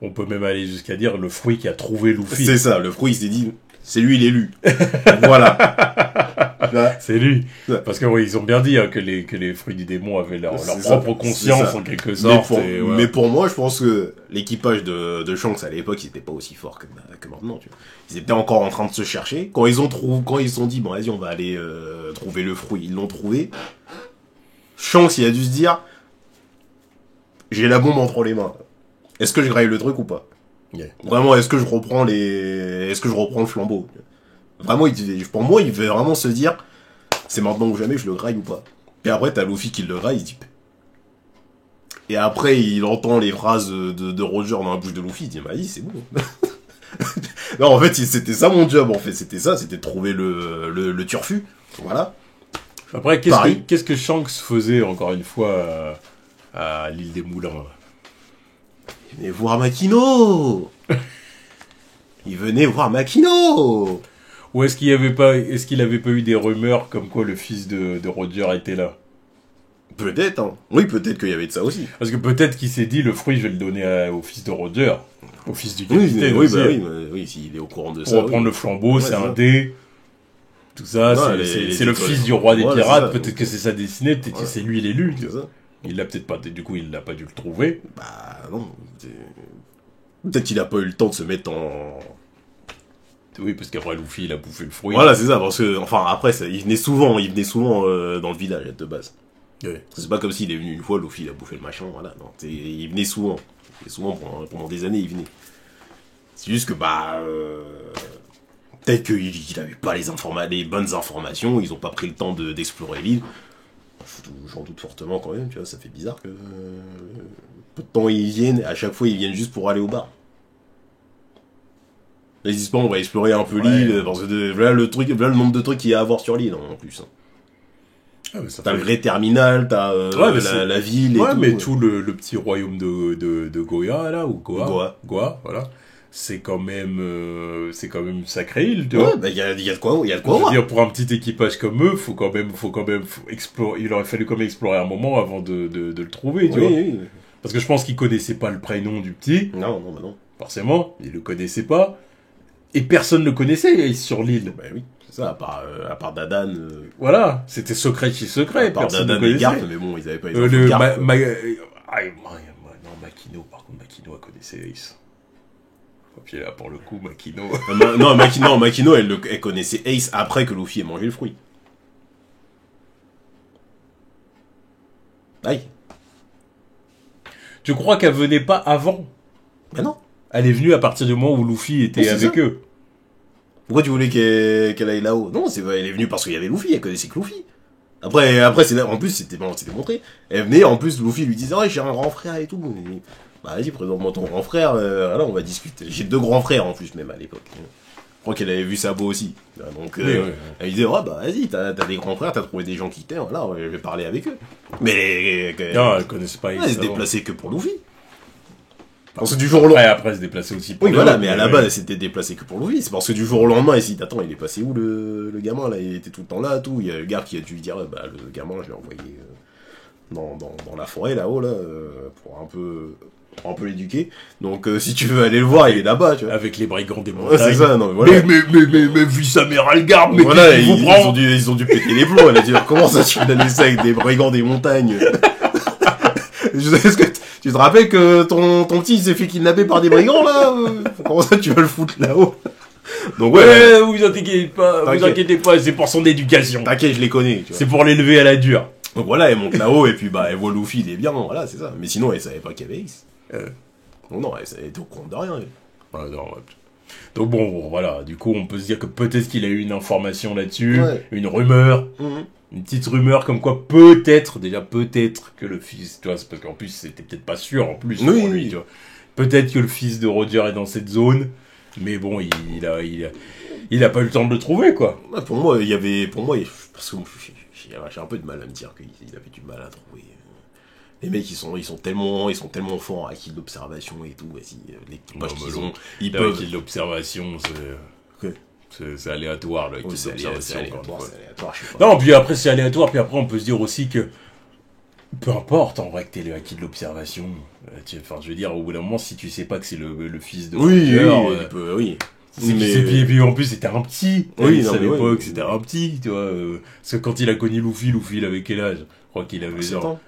On peut même aller jusqu'à dire le fruit qui a trouvé Luffy. C'est ça, le fruit, il s'est dit, c'est lui l'élu. Voilà. C'est lui. Ouais. Parce que oui, ils ont bien dit hein, que les fruits du démon avaient leur propre conscience en quelque sorte. Mais pour moi, je pense que l'équipage de Shanks à l'époque, ils étaient pas aussi forts que maintenant, tu vois. Ils étaient encore en train de se chercher. Quand ils se sont dit, bon, vas-y, on va aller trouver le fruit, ils l'ont trouvé. Shanks, il a dû se dire, j'ai la bombe entre les mains. Est-ce que je graille le truc ou pas? Yeah. Vraiment, est-ce que je reprends le flambeau? Vraiment, pour moi, il devait vraiment se dire, c'est maintenant ou jamais, je le graille ou pas. Et après, t'as Luffy qui le graille, il se dit... Et après, il entend les phrases de Roger dans la bouche de Luffy, il dit, vas-y, c'est bon. Non, en fait, c'était ça mon job, en fait. C'était de trouver le turfu. Voilà. Après, qu'est-ce que Shanks faisait, encore une fois, à l'île des Moulins? Il venait voir Makino. Ou est-ce qu'il avait pas eu des rumeurs comme quoi le fils de Roger était là? Peut-être, hein. Oui, peut-être qu'il y avait de ça aussi. Parce que peut-être qu'il s'est dit, le fruit, je vais le donner au fils de Roger. Au fils du capitaine aussi. Oui, s'il est au courant de pour ça. Reprendre le flambeau, c'est un dé. Tout ça, c'est le fils du roi des pirates. Peut-être que c'est sa destinée, peut-être que c'est lui l'élu. Il l'a peut-être pas, du coup, il n'a pas dû le trouver. Bah, non. Peut-être qu'il n'a pas eu le temps de se mettre en... Oui, parce qu'après Luffy, il a bouffé le fruit. Voilà, c'est ça, parce que, enfin, après, il venait souvent dans le village, de base. Ouais. C'est pas comme s'il est venu une fois, Luffy, il a bouffé le machin, voilà. Non, il venait souvent. Pendant des années, il venait. C'est juste que, peut-être qu'il avait pas les bonnes informations, ils ont pas pris le temps d'explorer l'île. J'en doute fortement quand même, tu vois, ça fait bizarre que... peu de temps ils viennent, à chaque fois ils viennent juste pour aller au bar. Ils disent pas on va explorer un peu l'île, parce que voilà le nombre de trucs qu'il y a à voir sur l'île en plus. Ah, t'as le vrai terminal, t'as la ville et tout. Mais tout le petit royaume de Goya là, ou Goa, voilà. C'est quand même une sacrée île, tu vois. Ouais, il y a de quoi. Je veux dire, pour un petit équipage comme eux, faut quand même explorer. Il aurait fallu quand même explorer un moment avant de le trouver, tu vois. Oui. Parce que je pense qu'ils connaissaient pas le prénom du petit. Non. Forcément, ils le connaissaient pas. Et personne ne le connaissait sur l'île. Bah oui, c'est ça, à part Dadan. Voilà, c'était secret chez secret. Personne ne connaissait. Garth, mais bon, ils avaient pas les infos de Garth. Non, Makino, par contre, Makino a connaissé Ace. Puis là, pour le coup, Makino... Makino, elle connaissait Ace après que Luffy ait mangé le fruit. Aïe. Tu crois qu'elle venait pas avant? Ben non. Elle est venue à partir du moment où Luffy était avec eux. Pourquoi tu voulais qu'elle aille là-haut? Non, elle est venue parce qu'il y avait Luffy, elle connaissait que Luffy. Après en plus, c'était montré. Elle venait, en plus, Luffy lui disait, ouais, j'ai un grand frère et tout. Bah vas-y, présente-moi ton grand frère, voilà, on va discuter. J'ai 2 grands frères en plus, même à l'époque. Je crois qu'elle avait vu Sabo aussi. Donc, elle disait, ouais, bah vas-y, t'as des grands frères, t'as trouvé des gens qui t'aiment, voilà, je vais parler avec eux. Mais... non, elle connaissait pas. Elle se déplaçait que pour Luffy. Parce que du jour au lendemain... Après, elle se déplaçait aussi pour oui, voilà, mais à la base, elle s'était déplacée que pour Luffy. C'est parce que du jour au lendemain, elle s'est dit, attends, il est passé où le gamin, là? Il était tout le temps là, tout. Il y a le gars qui a dû lui dire, bah, le gamin, je l'ai envoyé dans la forêt, là-haut, là, pour un peu pour un peu l'éduquer. Donc si tu veux aller le voir, il est là-bas, tu vois. Avec les brigands des Ouais, montagnes. c'est ça, non mais voilà. Mais vu sa mère, elle garde, mais Voilà, qu'est-ce qui vous prend ils ont dû péter les plombs. Elle a dit comment ça tu donnes ça avec des brigands des montagnes. Est-ce que tu te rappelles que ton petit il s'est fait kidnapper par des brigands là Comment ça tu vas le foutre là-haut? Donc Ouais, vous inquiétez pas, T'inquiète. vous inquiétez pas, c'est pour son éducation. t'inquiète, je les connais, tu vois. C'est pour l'élever à la dure. Donc voilà, elle monte là-haut et puis bah elle voit Luffy, il est bien, voilà, c'est ça. Mais sinon elle savait pas qu'il y avait Ace. Donc non, elle était au courant de rien. Elle. Ouais, non, ouais. Donc bon, voilà, du coup on peut se dire que peut-être qu'il a eu une information là-dessus, Ouais. une rumeur, une petite rumeur comme quoi peut-être que le fils, tu vois, c'est parce qu'en plus c'était peut-être pas sûr en plus Oui, pour lui, oui. tu vois. Peut-être que le fils de Roger est dans cette zone, mais bon, il a pas eu le temps de le trouver, quoi. Ouais, pour moi, parce que j'ai un peu de mal à me dire qu'il avait du mal à trouver. Les mecs, ils sont tellement forts en acquis d'observation et tout. Vas-y, l'équipage Non, qu'ils mais ont, ils Là, peuvent. avec l'observation, Ok. c'est aléatoire, là, Oui, c'est aléatoire, c'est aléatoire, encore une fois. c'est aléatoire, je sais pas. Non, puis après c'est aléatoire, puis après on peut se dire aussi que peu importe en vrai que t'aies le acquis de l'observation, enfin je veux dire au bout d'un moment si tu sais pas que c'est le fils de Oui, Roger, il peut, oui. c'est et puis en plus c'était un petit, Oui, à non, mais l'époque ouais. c'était un petit, tu vois, parce que quand il a connu Luffy il avait quel âge? Je crois qu'il avait 7 genre, ans.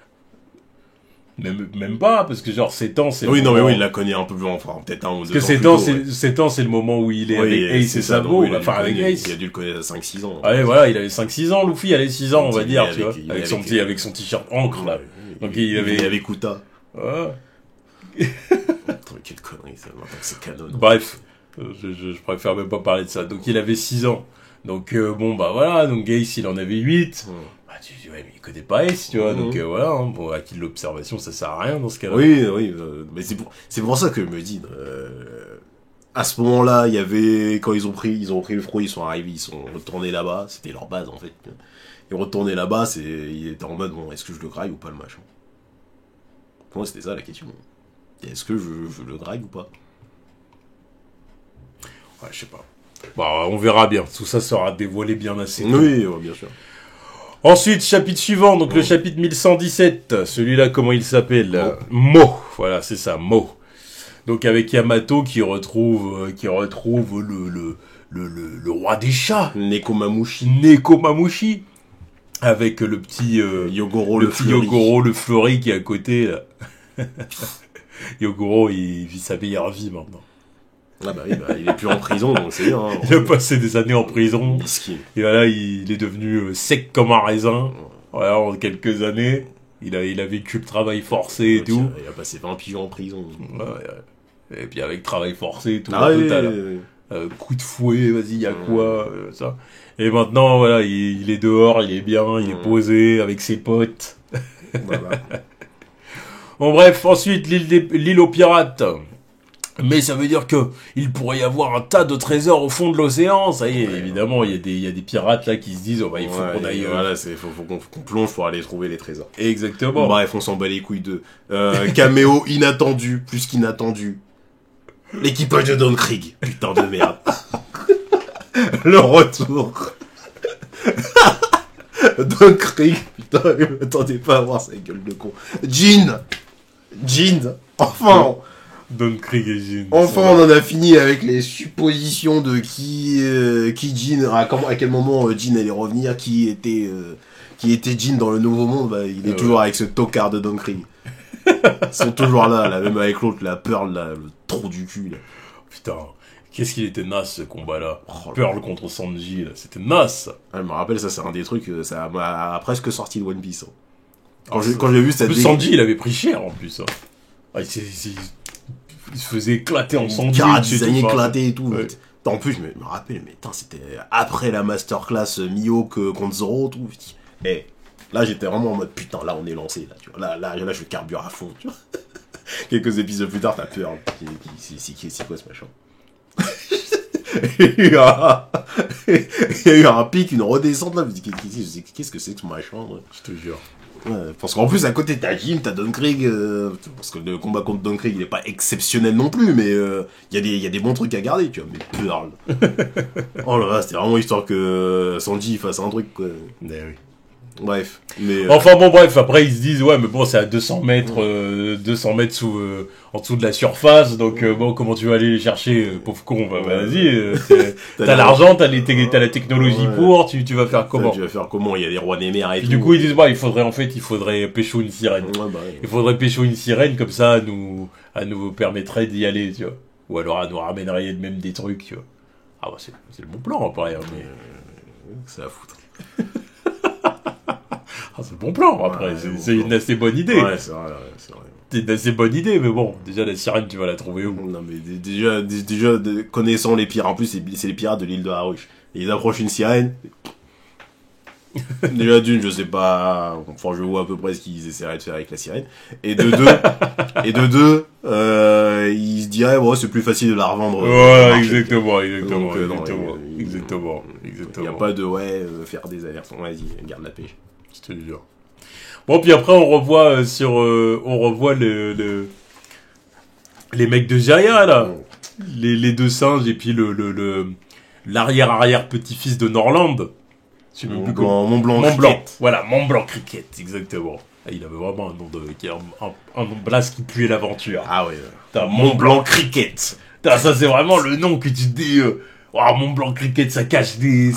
même pas, parce que genre 7 ans c'est Oui, le non, mais moment- oui, il la connaît un peu plus, enfin, peut-être un ou deux parce que ans 7 plus ans, tôt, ouais. 7 ans c'est le moment où il est Oui, avec Ace c'est et ça, Sabo, donc, enfin avec Ace. il a dû le connaître à 5-6 ans. Allez, voilà, il avait 5-6 ans, Luffy, allait 6 ans, on va Il dire, est tu vois, avec- il est avec son avec- petit, avec son t-shirt encre, là. Donc, il avait- avec Kuta. Ouais. Quelle connerie, ça, maintenant que c'est canon. Bref, je préfère même pas parler de ça. Donc, il avait 6 ans. Donc, bon, bah voilà, donc Ace, il en avait 8. Bah, tu dis, ouais, mais il connaît pas Ace, tu vois, donc voilà, hein, bon, acquis de l'observation, ça sert à rien dans ce cas-là. Oui, oui, mais c'est pour ça que je me dis, à ce moment-là, il y avait, quand ils ont pris le fruit, ils sont arrivés, ils sont retournés là-bas, c'était leur base, en fait. Ils retournaient là-bas, ils étaient en mode, bon, est-ce que je le graille ou pas, le machin? Pour moi, c'était ça, la question. Est-ce que je le graille ou pas? Ouais, je sais pas. Bah, on verra bien. Tout ça sera dévoilé bien assez tôt. Oui, ouais, bien sûr. Ensuite, chapitre suivant, donc le chapitre 1117. Celui-là, comment il s'appelle? Mo. Voilà, c'est ça, Mo. Donc avec Yamato qui retrouve le roi des chats, Nekomamushi. Nekomamushi, avec le petit Yogoro, le petit fleuri. Yogoro le fleuri qui est à côté là. Yogoro, il vit sa meilleure vie maintenant. Ah bah oui, bah, il est plus en prison, donc c'est bien. Hein. Il a passé des années en prison Miskin. et voilà, il est devenu sec comme un raisin. Voilà, en quelques années, il a vécu le travail forcé et tout. Il a passé 20 pigeons en prison. Ouais, ouais. Et puis avec travail forcé et tout, Ah oui, total. oui, oui. Coup de fouet, vas-y, y a quoi, ça. Et maintenant, voilà, il est dehors, il est bien, il est posé avec ses potes. Voilà. Bon bref, ensuite, l'île aux pirates. Mais ça veut dire que il pourrait y avoir un tas de trésors au fond de l'océan. Ça y est, évidemment, il y a des pirates là qui se disent, oh bah il faut qu'on aille. Voilà, faut qu'on plonge pour aller trouver les trésors. Exactement. Bref, on s'en bat les couilles de caméo inattendu, plus qu'inattendu. L'équipage de Don Krieg. Putain de merde. Le retour. Don Krieg. Putain, je m'attendais pas à voir sa gueule de con. Jean. Enfin. Don Krieg et Jin. Enfin, on en a fini avec les suppositions de qui Jean, à quel moment Jean allait revenir, qui était Jean dans le Nouveau Monde. Bah, il est toujours avec ce tocard de Don Krieg. Ils sont toujours là, même avec l'autre, la Pearl, là, le trou du cul. Là. Putain, qu'est-ce qu'il était naze ce combat-là. Oh, Pearl contre Sanji, là, c'était naze. Ah, je me rappelle, ça c'est un des trucs, ça m'a presque sorti de One Piece. Hein. Quand j'ai vu cette Sanji, il avait pris cher en plus. Hein. Ah, il se faisait éclater en sandwich. Cara design éclaté et tout. Ouais. En plus, je me rappelle, mais putain, c'était après la masterclass Mihawk contre Zoro, tout. Et là, j'étais vraiment en mode putain, là, on est lancé, là, tu vois. Là, je carbure à fond, tu vois. Quelques épisodes plus tard, t'as peur. C'est quoi ce machin? Il y a eu un pic, une redescente là. Je me dis, qu'est-ce que c'est que ce machin? Ouais. Je te jure. Ouais, parce qu'en plus, à côté, t'as Jin, t'as Don Krieg, parce que le combat contre Don Krieg, il est pas exceptionnel non plus, mais il y a des bons trucs à garder, tu vois, mais Pearl. Oh là là, c'était vraiment histoire que Sanji fasse un truc, quoi. Mais oui. Bref. Mais, Enfin bon, bref, après ils se disent, ouais, mais bon, c'est à 200 mètres, 200 mètres en dessous de la surface, donc bon, comment tu vas aller les chercher, pauvre con, bah, vas-y, t'as l'argent, t'as la technologie pour, tu vas faire comment? Tu vas faire comment? Il y a les rois des mers et Puis tout. du coup, ils disent, bah, il faudrait pécho une sirène. Ouais, bah, ouais. Il faudrait pécho une sirène, comme ça, à nous permettrait d'y aller, tu vois. Ou alors, elle nous ramènerait même des trucs, tu vois. Ah, bah, c'est le bon plan, après, hein, mais... C'est à foutre. Ah, c'est le bon plan, après, c'est une assez bonne idée. Ouais, c'est vrai, c'est vrai. C'est une assez bonne idée, mais bon, déjà, la sirène, tu vas la trouver où? Non, mais déjà, connaissant les pirates, en plus, c'est les pirates de l'île de la Ruche. Ils approchent une sirène. Déjà d'une, je sais pas, enfin, je vois à peu près ce qu'ils essaieraient de faire avec la sirène. Et de deux, ils se diraient, bon, c'est plus facile de la revendre. Ouais, exactement. Il y a pas de, faire des alertes. Vas-y, garde la pêche. Je te jure. Bon, puis après, on revoit les mecs de Jaya, là. Les deux singes, et puis l'arrière petit-fils de Norland. Mont Blanc. Voilà, Mont Blanc Cricket, exactement. Ah, il avait vraiment un nom un nom blast qui puait l'aventure. Ah ouais. T'as Mont Blanc Cricket. Ça, c'est vraiment le nom que tu te dis, Mont Blanc Cricket, ça cache des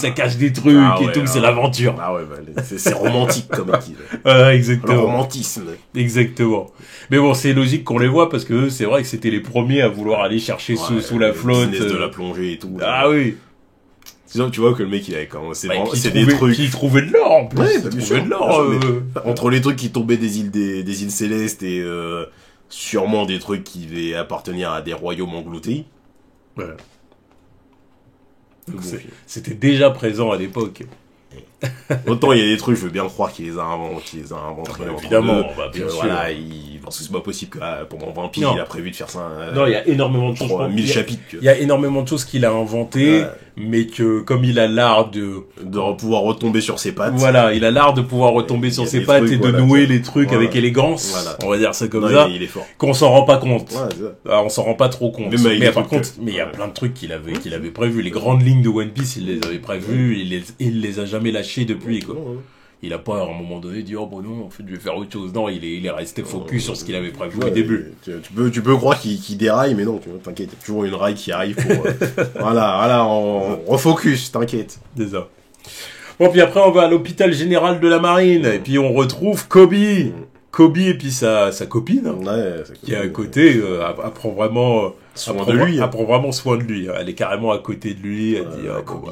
trucs et tout, c'est l'aventure. Ah ouais, bah, c'est romantique comme équipe. Exactement. Le romantisme. Exactement. Mais bon, c'est logique qu'on les voit parce que c'est vrai que c'était les premiers à vouloir aller chercher sous la flotte. De la plongée et tout. Ah oui. Sinon, tu vois que le mec, il avait commencé c'est des trucs. Qui trouvait de l'or, en plus. Ouais, bien sûr. De l'or, entre les trucs qui tombaient des îles célestes et, sûrement des trucs qui devaient appartenir à des royaumes engloutis. Ouais. C'était déjà présent à l'époque. Autant il y a des trucs, je veux bien croire qu'il les a inventés. Évidemment, bien sûr. Voilà, parce que c'est pas possible que pendant 20 piges, il a prévu de faire ça. Non, il y a énormément de choses. 1000 chapitres. Il y a énormément de choses qu'il a inventées, mais que comme il a l'art de pouvoir retomber sur ses pattes. Voilà, il a l'art de pouvoir retomber sur ses pattes et de nouer les trucs avec élégance. Voilà. On va dire ça comme ça. Il est fort. Qu'on s'en rend pas compte. Ouais, On s'en rend pas trop compte. Mais par contre, il y a plein de trucs qu'il avait prévus. Les grandes lignes de One Piece, il les avait prévues. Il les a jamais lâchées depuis, quoi. Il a pas, à un moment donné, dit, oh bon non, en fait, je vais faire autre chose. Non, il est resté focus sur ce qu'il avait prévu au début. Tu peux croire qu'il déraille, mais non, t'inquiète, il y a toujours une raille qui arrive pour, voilà, on refocus, t'inquiète. C'est ça. Bon, puis après, on va à l'hôpital général de la marine, et puis on retrouve Kobe. Kobe et puis sa copine, qui est à côté, apprend vraiment soin de lui. Apprend vraiment soin de lui. Elle est carrément à côté de lui, elle dit, Kobe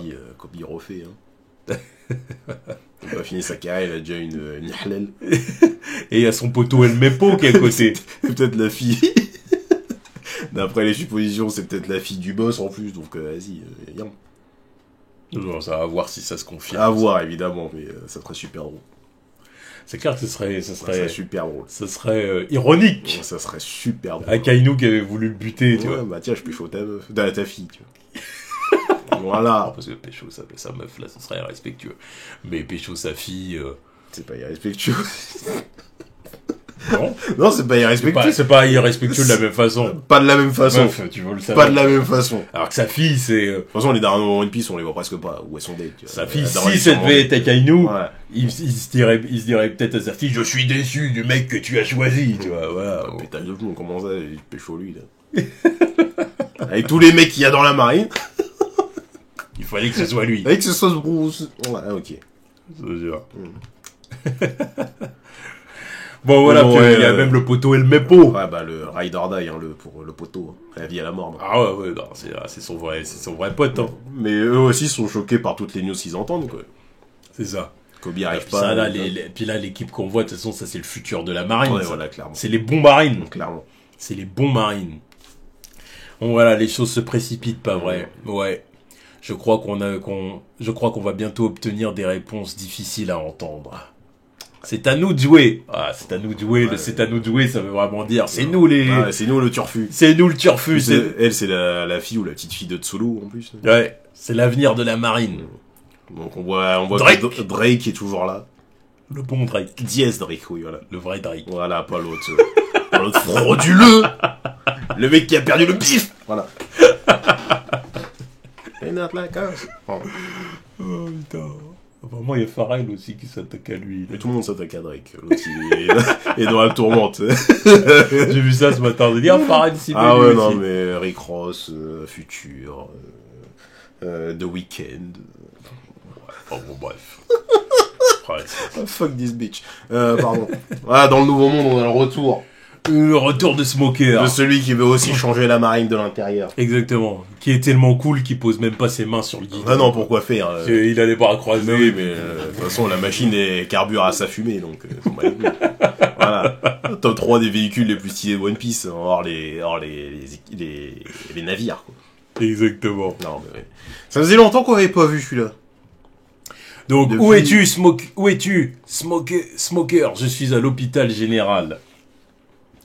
refait, Il a pas fini sa carrière, il a déjà une halal. Et il y a son poteau El Mepo qui est à côté. C'est peut-être la fille. D'après les suppositions, c'est peut-être la fille du boss en plus, donc vas-y, viens. Ça va voir si ça se confirme. À voir, évidemment, mais ça serait super drôle. C'est clair que ça serait super drôle. Ça serait ironique. Ouais, ça serait super drôle. Akainu qui avait voulu le buter, tu vois. Bah tiens, je pécho ta fille, tu vois. Voilà. Parce que pécho sa meuf là, ce serait irrespectueux. Mais pécho sa fille... C'est pas irrespectueux. Non, non, c'est pas irrespectueux. C'est pas irrespectueux de la même façon. Pas de la même façon. Meuf, tu veux le savoir. Pas de la même façon. Alors que sa fille, c'est... De toute façon, les derniers One Piece, on les voit presque pas. Où elles sont dead. Sa fille, si ça devait être Akainu, il se dirait peut-être à sa fille, je suis déçu du mec que tu as choisi, tu vois, voilà. Pétage de plomb, comment ça, il pécho lui, là. Avec tous les mecs qu'il y a dans la marine. Il fallait que ce soit lui. Avec que ce soit Bruce. Ouais, ok. C'est sûr. Bon, voilà, il y a même le poteau El Mepo. Ouais, bah, le Ride or Die, pour le poteau. La vie à la mort. Ah ouais, non, c'est son vrai pote, hein. Mais eux aussi sont choqués par toutes les news qu'ils entendent, quoi. C'est ça. Kobe arrive puis pas. Ça, là, puis là, l'équipe qu'on voit, de toute façon, ça, c'est le futur de la marine. Ouais, voilà, clairement. C'est les bons marines. Clairement. C'est les bons marines. Bon, voilà, les choses se précipitent, pas vrai. Ouais. Je crois qu'on va bientôt obtenir des réponses difficiles à entendre. C'est à nous de jouer. Ah, c'est à nous de jouer. C'est à nous de jouer, ça veut vraiment dire. C'est nous les. Ah, c'est nous le turfu. C'est nous le turfu. Elle, c'est la fille ou la petite fille de Tsulu, en plus. Ouais. C'est l'avenir de la marine. Donc on voit Drake est toujours là. Le bon Drake. Diez Drake, oui, voilà. Le vrai Drake. Voilà, pas l'autre. Pas l'autre frauduleux. Le mec qui a perdu le pif. Voilà. Not like us. Oh putain. Vraiment, il y a Pharrell aussi qui s'attaque à lui. Mais tout le monde s'attaque à Drake. L'autre, il est dans la tourmente. J'ai vu ça ce matin, de dire Pharrell si Ah lui ouais, aussi. non, mais Rick Ross, Future, The Weeknd. Oh, bon, bref. Ouais, Oh, fuck this bitch. Pardon. Voilà, dans le Nouveau Monde, on a le retour le retour de Smoker. de celui qui veut aussi changer la marine de l'intérieur. Exactement. Qui est tellement cool qu'il pose même pas ses mains sur le guidon. Ah non, pourquoi faire Il a les bras croisés. Mais oui, mais de toute façon, la machine est carbure à sa fumée, donc faut pas les couilles. Voilà. Top 3 des véhicules les plus stylés de One Piece, hors les navires, quoi. Exactement. Non, mais ouais. Ça faisait longtemps qu'on avait pas vu celui-là. Donc, Depuis- où es-tu, Smoker? Je suis à l'hôpital général.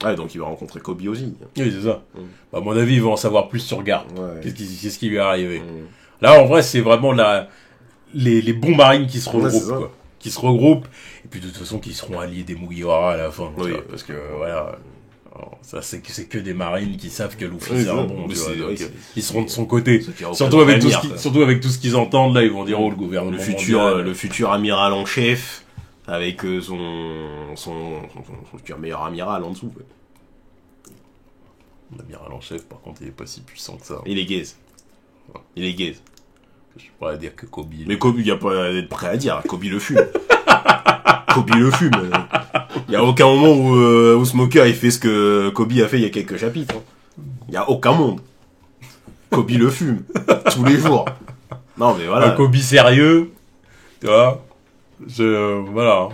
Ah, donc il va rencontrer Kobe aussi. Oui, c'est ça. Mm. À mon avis, ils vont en savoir plus sur Garp. Ouais. Qu'est-ce qui lui est arrivé? Mm. Là, en vrai, c'est vraiment les bons marines qui se Ouais, regroupent, c'est ça. quoi. Qui se regroupent, et puis de toute façon, qui seront alliés des Mugiwara à la fin. tu Oui. vois, parce que, voilà. Alors, ça, c'est que des marines qui savent que Luffy, Oui, c'est un ça. bon, Mais tu vois, c'est- donc, oui, c'est- ils seront de son côté. Ceux qui Surtout avec, représentent l'avenir, quoi. surtout avec tout ce qu'ils entendent, là, ils vont dire, oh, le gouvernement mondial. Le futur amiral en chef, avec son meilleur amiral en dessous. Quoi. L'amiral en chef, par contre, il est pas si puissant que ça. Il est gaze. Il est gaze. Je pourrais dire que Kobe. Mais Kobe, il y a pas d'être prêt à dire. Kobe le fume. Kobe le fume. Il y a aucun moment où Smoker il fait ce que Kobe a fait il y a quelques chapitres. Il y a aucun monde. Kobe le fume. Tous les jours. Non mais voilà. Un Kobe sérieux, tu vois. Voilà.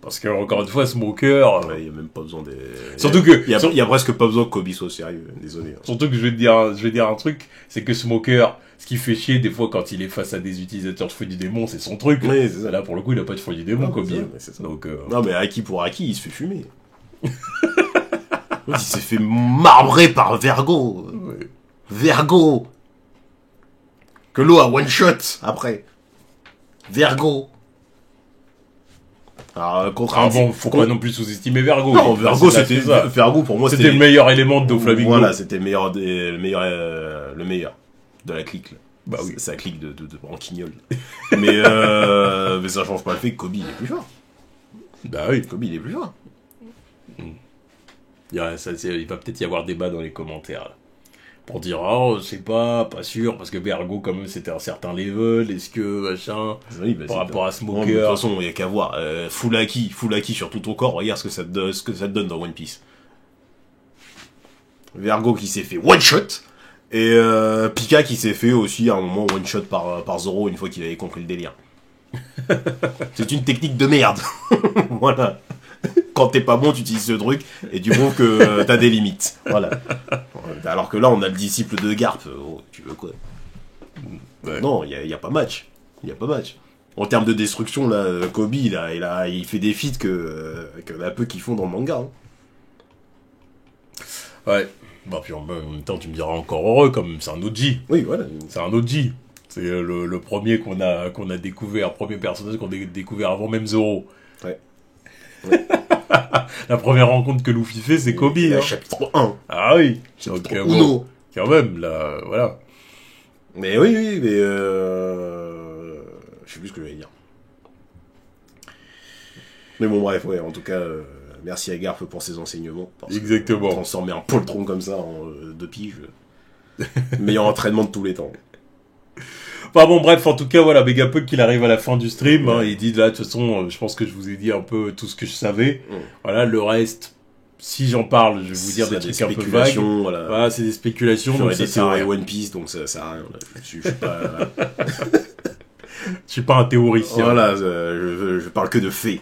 Parce que, encore une fois, Smoker. Ouais, il y a même pas besoin des... Surtout que. Il y a presque pas besoin que Kobe soit sérieux. Désolé. Surtout que je vais dire un truc, c'est que Smoker, ce qui fait chier des fois quand il est face à des utilisateurs de fruits du démon, c'est son truc. Oui, c'est ça. Là, pour le coup, il a pas de fruits du démon, Non, Kobe. c'est ça, mais c'est ça. Donc, Non mais acquis pour acquis, il se fait fumer. Il s'est fait marbrer par Vergo. ouais. Vergo. Que l'eau a one shot après. Vergo. Alors, Ah bon, faut pas non plus sous-estimer Vergo. Non, Oui, Vergo, c'est c'était ça. Vergo pour moi, C'était le meilleur élément de Doflamingo. Voilà, c'était le meilleur de la clique. Là. Bah oui. C'est la clique de branquignol. mais ça change pas le fait que Kobe il est plus fort. Bah oui. Kobe il est plus fort. Il va peut-être y avoir débat dans les commentaires, là. Pour dire, oh, je sais pas sûr, parce que Vergo, quand même, c'était un certain level, est-ce que, machin, Oui, bah, par rapport à Non, mais de toute Smoker. façon, il y a qu'à voir. Full Haki sur tout ton corps, regarde ce que ça te donne dans One Piece. Vergo qui s'est fait one shot, et Pika qui s'est fait aussi à un moment one shot par Zoro une fois qu'il avait compris le délire. C'est une technique de merde. Voilà. Quand t'es pas bon, tu utilises ce truc, et tu prouves que t'as des limites. Voilà. Alors que là, on a le disciple de Garp. Oh, tu veux quoi? Ouais. Non, il y a pas match. Il y a pas match. En termes de destruction, là, Kobe, il fait des feats que y en a peu qui font dans le manga. Hein. Ouais. Bah, puis en même temps, tu me diras encore heureux, comme c'est un OG. Oui, voilà. C'est un OG. C'est le premier qu'on a découvert, premier personnage qu'on a découvert avant même Zoro. Ouais. La première rencontre que Luffy fait, c'est Kobe. Hein. Chapitre 1. Ah oui. Chapitre Donc, Uno. bon, quand même, là, voilà. Mais oui, mais je sais plus ce que j'allais dire. Mais bon, bref, ouais, en tout cas, merci à Garp pour ses enseignements. Parce Exactement. que transformer un poltron comme ça en 2 piges. Meilleur entraînement de tous les temps. Enfin bon, bref, en tout cas, voilà, Megapunk, il arrive à la fin du stream. Hein, Ouais. il dit, là, de toute façon, je pense que je vous ai dit un peu tout ce que je savais. Mm. Voilà, le reste, si j'en parle, je vais vous dire C'est des trucs un peu vagues. spéculations, voilà. Voilà, c'est des spéculations, Je donc ferais ça des sert à théories rien. One Piece, donc ça sert à rien. Là. Je suis pas... Je suis pas un théoricien. Voilà, je parle que de faits.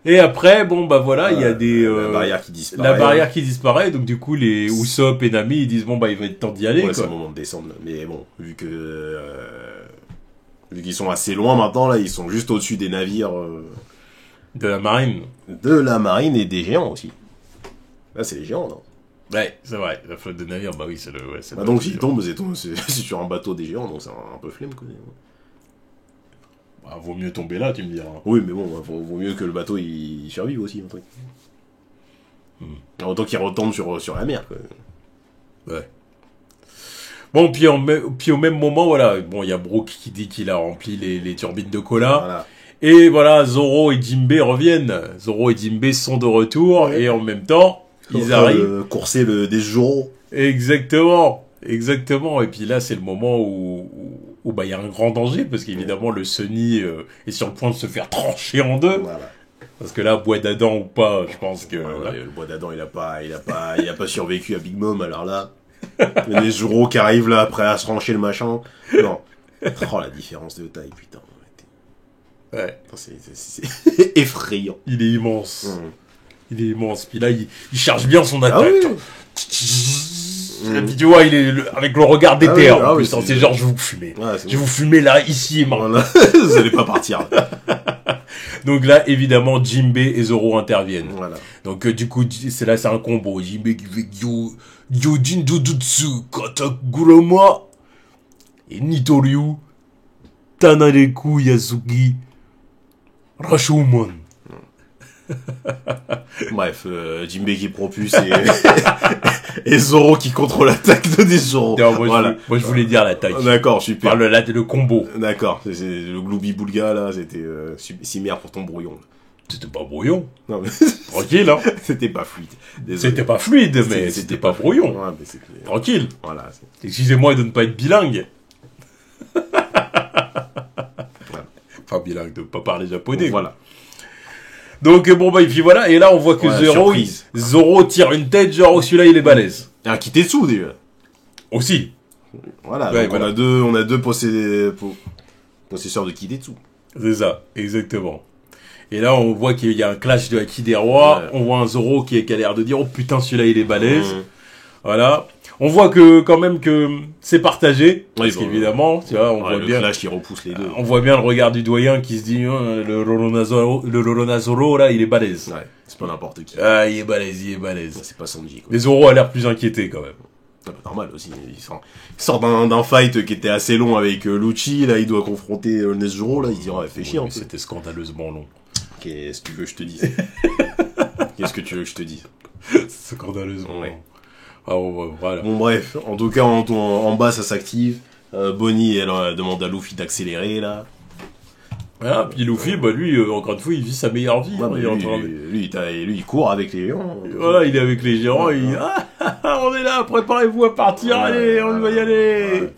Et après, bon, bah voilà, il y a des... La barrière qui disparaît. la barrière qui disparaît, donc du coup, les Usopp et Nami, ils disent, bon, bah, il va être temps d'y aller, Ouais, c'est quoi. le moment de descendre. Là. Mais bon, vu qu'ils sont assez loin maintenant, là, ils sont juste au-dessus des navires De la marine. de la marine et des géants aussi. Là, c'est les géants, non? Ouais, c'est vrai, la flotte de navires, bah oui, c'est le... Ouais, c'est Bah le- donc, s'ils tombent, c'est sur un bateau des géants, donc c'est un peu flemme, quoi. Bah, vaut mieux tomber là, tu me diras. Oui, mais bon, vaut mieux que le bateau, il survive aussi, un truc. Autant qu'il retombe sur la mer, quoi. Ouais. Bon, puis au même moment, voilà, bon, il y a Brook qui dit qu'il a rempli les turbines de cola. Voilà. Et voilà, Zoro et Jinbei reviennent. Zoro et Jinbei sont de retour, et en même temps, ils arrivent. Courser le Desjoro. Exactement, exactement. Et puis là, c'est le moment où bah, il y a un grand danger, parce qu'évidemment, le Sunny est sur le point de se faire trancher en deux. Voilà. Parce que là, bois d'Adam ou pas, je pense que... Ouais, le bois d'Adam, il a pas survécu à Big Mom, alors là. Les Desjoro qui arrivent là, après à se trancher le machin. Non. Oh, la différence de taille, putain. Ouais. C'est effrayant. Il est immense. Il est immense. Puis là, il charge bien son attaque. Ah oui. Et puis tu vois, il est avec le regard d'éther. Ah oui, c'est genre, je vais vous fumer. Ouais, Je vais vous fumer là, ici et maintenant. Voilà. Vous allez pas partir. Donc là, évidemment, Jinbei et Zoro interviennent. Voilà. Donc du coup, c'est un combo. Jinbei qui fait Gyojin Dodutsu Katagurama et Nitoryu Tanareku Yasugi Rashomon. Bref, Jinbei qui propulse et Zoro qui contrôle l'attaque de Desjoro. Moi, je voulais dire l'attaque. D'accord, super. Enfin, le combo. D'accord, c'est le Glooby Boulga là, c'était cimaire pour ton brouillon. C'était pas brouillon. Non, mais Tranquille, hein. c'était pas fluide. Désolé. C'était pas fluide, mais c'était pas brouillon. Ouais, mais c'était... Tranquille. Voilà. Excusez-moi de ne pas être bilingue. Enfin, bilingue, de ne pas parler japonais. Voilà. Donc, bon, bah, et puis voilà. Et là, on voit que Zoro tire une tête, genre, oh, celui-là, il est balèze. Et un Kitetsu, déjà. Aussi. Voilà, Ouais, donc voilà. on a deux possesseurs de Kitetsu. C'est ça, exactement. Et là, on voit qu'il y a un clash de Haki des rois. Ouais. On voit un Zoro qui a l'air de dire, oh putain, celui-là, il est balèze. Voilà. On voit que, quand même, que c'est partagé. Parce qu'évidemment, tu vois, on voit le bien. clash qui repousse les deux. On voit bien le regard du doyen qui se dit, le Roronoa là, il est balèze. Ouais, c'est pas n'importe qui. Ah, il est balèze. C'est pas Sanji, quoi. Mais Zoro a l'air plus inquiété, quand même. Normal aussi. Il sort d'un fight qui était assez long avec Lucci, là, il doit confronter Nesjuro, là, il se dit, fait chier, en fait. C'était scandaleusement long. Qu'est-ce que tu veux que je te dise? Qu'est-ce que tu veux que je te dise? Scandaleusement Ouais. long. Ah, voilà. Bon, bref, en tout cas, en bas, ça s'active. Bonnie, elle demande à Luffy d'accélérer, là. Voilà, puis Luffy, bah lui, encore une fois, il vit sa meilleure vie. Ouais, hein, bah, il est en train de- lui, il court avec les géants. Voilà, il est avec les gérants, il dit, on est là, préparez-vous à partir, allez, on va y aller. Ouais.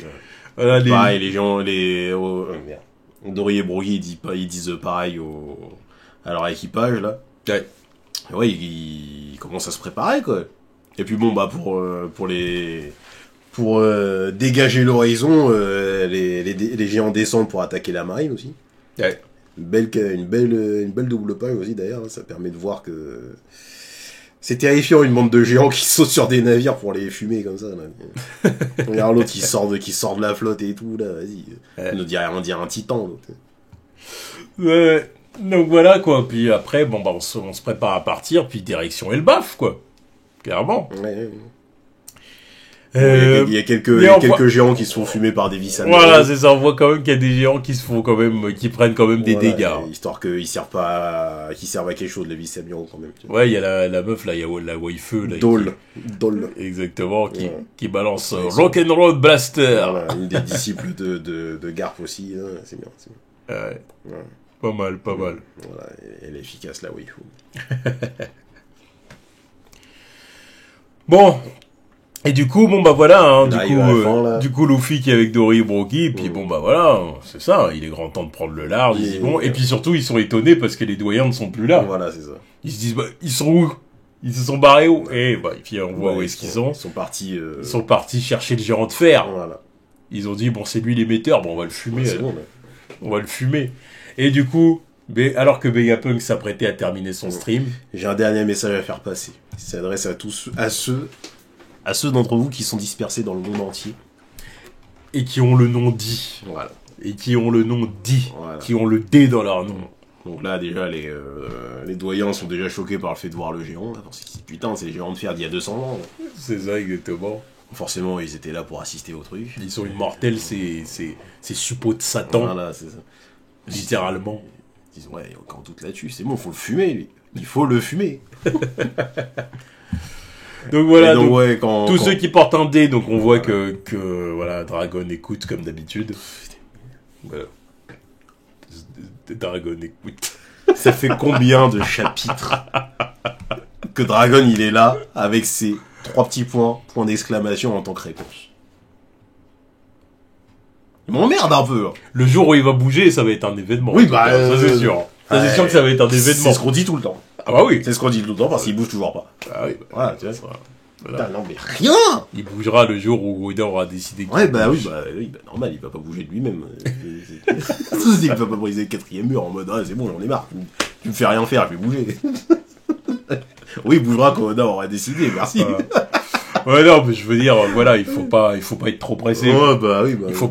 Voilà, Pareil, les gens, merde. Dory et Brogy, ils disent pareil à leur équipage, là. Ouais. Et ouais, ils commencent à se préparer, quoi. Et puis bon, bah, pour dégager l'horizon, les géants descendent pour attaquer la marine aussi. Ouais. Une belle double page aussi, d'ailleurs, hein. Ça permet de voir que c'est terrifiant, une bande de géants qui sautent sur des navires pour les fumer comme ça, là. Regarde l'autre qui sort de la flotte et tout, là, vas-y. Ouais. On dirait un titan, l'autre. Donc voilà, quoi. Puis après, bon, bah, on se prépare à partir, puis direction Elbaf, quoi. Clairement. Ouais. Il y a mais quelques géants qui se font fumer par des vis. Voilà, c'est ça. On voit quand même qu'il y a des géants qui se font quand même, qui prennent quand même des dégâts. Histoire qu'ils servent à quelque chose, les vis quand même. Ouais, il y a la meuf, là, il y a la waifu, là. Dole. Exactement, qui balance Ouais, Rock'n'Roll Blaster. Voilà, une des disciples de Garp aussi, hein, c'est bien. Ouais. Ouais. Pas mal. Voilà, elle est efficace, la waifu. Bon. Et du coup, bon bah voilà, hein, On arrive à la fin, là. du coup Luffy qui est avec Dory et Brogy, et puis bon bah voilà, c'est ça, il est grand temps de prendre le large, ils y vont, et puis surtout ils sont étonnés parce que les doyens ne sont plus là. Voilà, c'est ça. Ils se disent, bah, ils sont où? Ils se sont barrés où? Et bah, et puis on voit où est-ce qu'ils sont. Ils sont partis. Ils sont partis chercher le géant de fer. Voilà. Ils ont dit, bon c'est lui l'émetteur, bon on va le fumer. Ouais, c'est bon, là. On va le fumer. Et du coup, alors que Vegapunk s'apprêtait à terminer son stream, J'ai un dernier message à faire passer. Il s'adresse à ceux d'entre vous qui sont dispersés dans le monde entier. et qui ont le nom dit, Voilà. et qui ont le nom dit, Voilà. qui ont le D dans leur nom. Donc là, déjà, les doyens sont déjà choqués par le fait de voir le géant. Là, parce qu'ils se disent, putain, c'est les géants de fer d'il y a 200 ans. Là. C'est ça exactement. Forcément, ils étaient là pour assister au truc. Ils sont immortels, c'est suppôts de Satan, Voilà, c'est ça. littéralement. Ils disent, ouais, il y a aucun doute là-dessus. C'est bon, faut le fumer, lui. Il faut le fumer. Donc voilà, donc, donc, ouais, quand... tous quand- ceux qui portent un dé, donc on voit que voilà, Dragon écoute comme d'habitude. Voilà. Dragon écoute. Ça fait combien de chapitres que Dragon, il est là, avec ses 3 petits points d'exclamation en tant que réponse. Il m'emmerde un peu. Hein. Le jour où il va bouger, ça va être un événement. Oui, bah, ça c'est sûr. Ça c'est sûr que ça va être un événement. C'est ce qu'on dit tout le temps. Ah bah oui. C'est ce qu'on dit tout le temps parce qu'il bouge toujours pas. Ah oui. Voilà, tu vois. Voilà. Putain, non, mais rien. Il bougera le jour où Oda aura décidé qu'il Ouais, bah bouge. oui, bah normal, il va pas bouger de lui-même. Il va pas briser le 4e mur en mode ah c'est bon, j'en ai marre. Tu me fais rien faire, je vais bouger. Oui, il bougera quand Oda aura décidé, merci. Ouais, non, mais je veux dire, voilà, il faut pas être trop pressé. Ouais, bah oui, bah. Il faut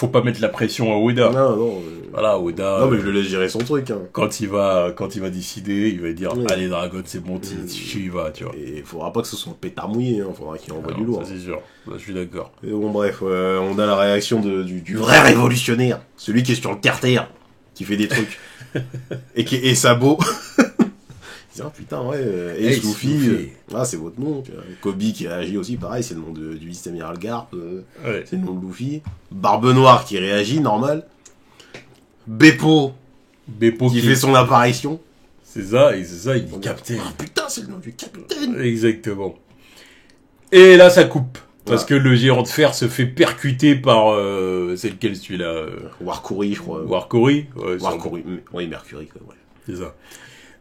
pas mettre la pression à Oda. Non, non. Voilà, Oda. Non, mais je le laisse gérer son truc, hein. Quand il va décider, il va dire, Ouais. allez, Dragon, c'est bon, tu y vas, tu vois. Et il faudra pas que ce soit un pétard mouillé, hein. Faudra qu'il envoie du lourd. Ça, c'est sûr. Là, je suis d'accord. Et bon, bref, on a la réaction du vrai révolutionnaire. Celui qui est sur le carter, qui fait des trucs. et Sabo. Il dit, ah putain, ouais, Hey, Ace Luffy, Luffy. ah, c'est votre nom. Tu vois. Kobe qui réagit aussi, pareil, c'est le nom du vice-amiral Garp, Ouais. c'est le nom de Luffy. Barbe Noire qui réagit, normal. Beppo Beppo qui fait son apparition. c'est ça, il dit On dit, capitaine. ah putain, c'est le nom du capitaine. Exactement. Et là, ça coupe. Parce Voilà. que le géant de fer se fait percuter par, c'est lequel celui-là? Warkuri, je crois. Warkori? Ouais, Warkuri, oui, Mercury, quoi, ouais. c'est ça.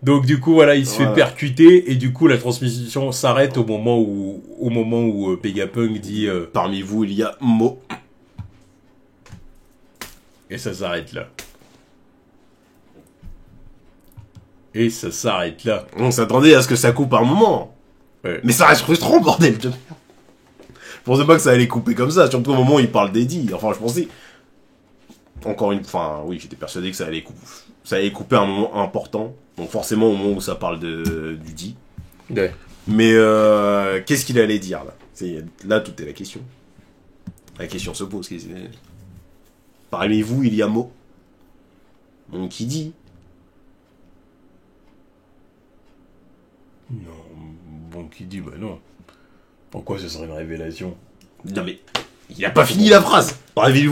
Donc du coup voilà, il se fait Voilà. percuter et du coup la transmission s'arrête au moment où Vegapunk dit Parmi vous, il y a Mo. et ça s'arrête là. Et ça s'arrête là. On s'attendait à ce que ça coupe un moment. Ouais. Mais ça reste frustrant, bordel de merde. Je pensais pas que ça allait couper comme ça, surtout au moment où il parle d'Eddie. Enfin, je pensais... Enfin, oui, j'étais persuadé que ça allait couper un moment important. Donc forcément, au moment où ça parle du dit. Ouais. Mais qu'est-ce qu'il allait dire, là? Là, tout est la question. La question se pose. Parmi vous, il y a Mo. Mon qui dit. Non, bon qui dit bah non. Pourquoi ce serait une révélation? Non mais, il a pas fini la phrase. Parmi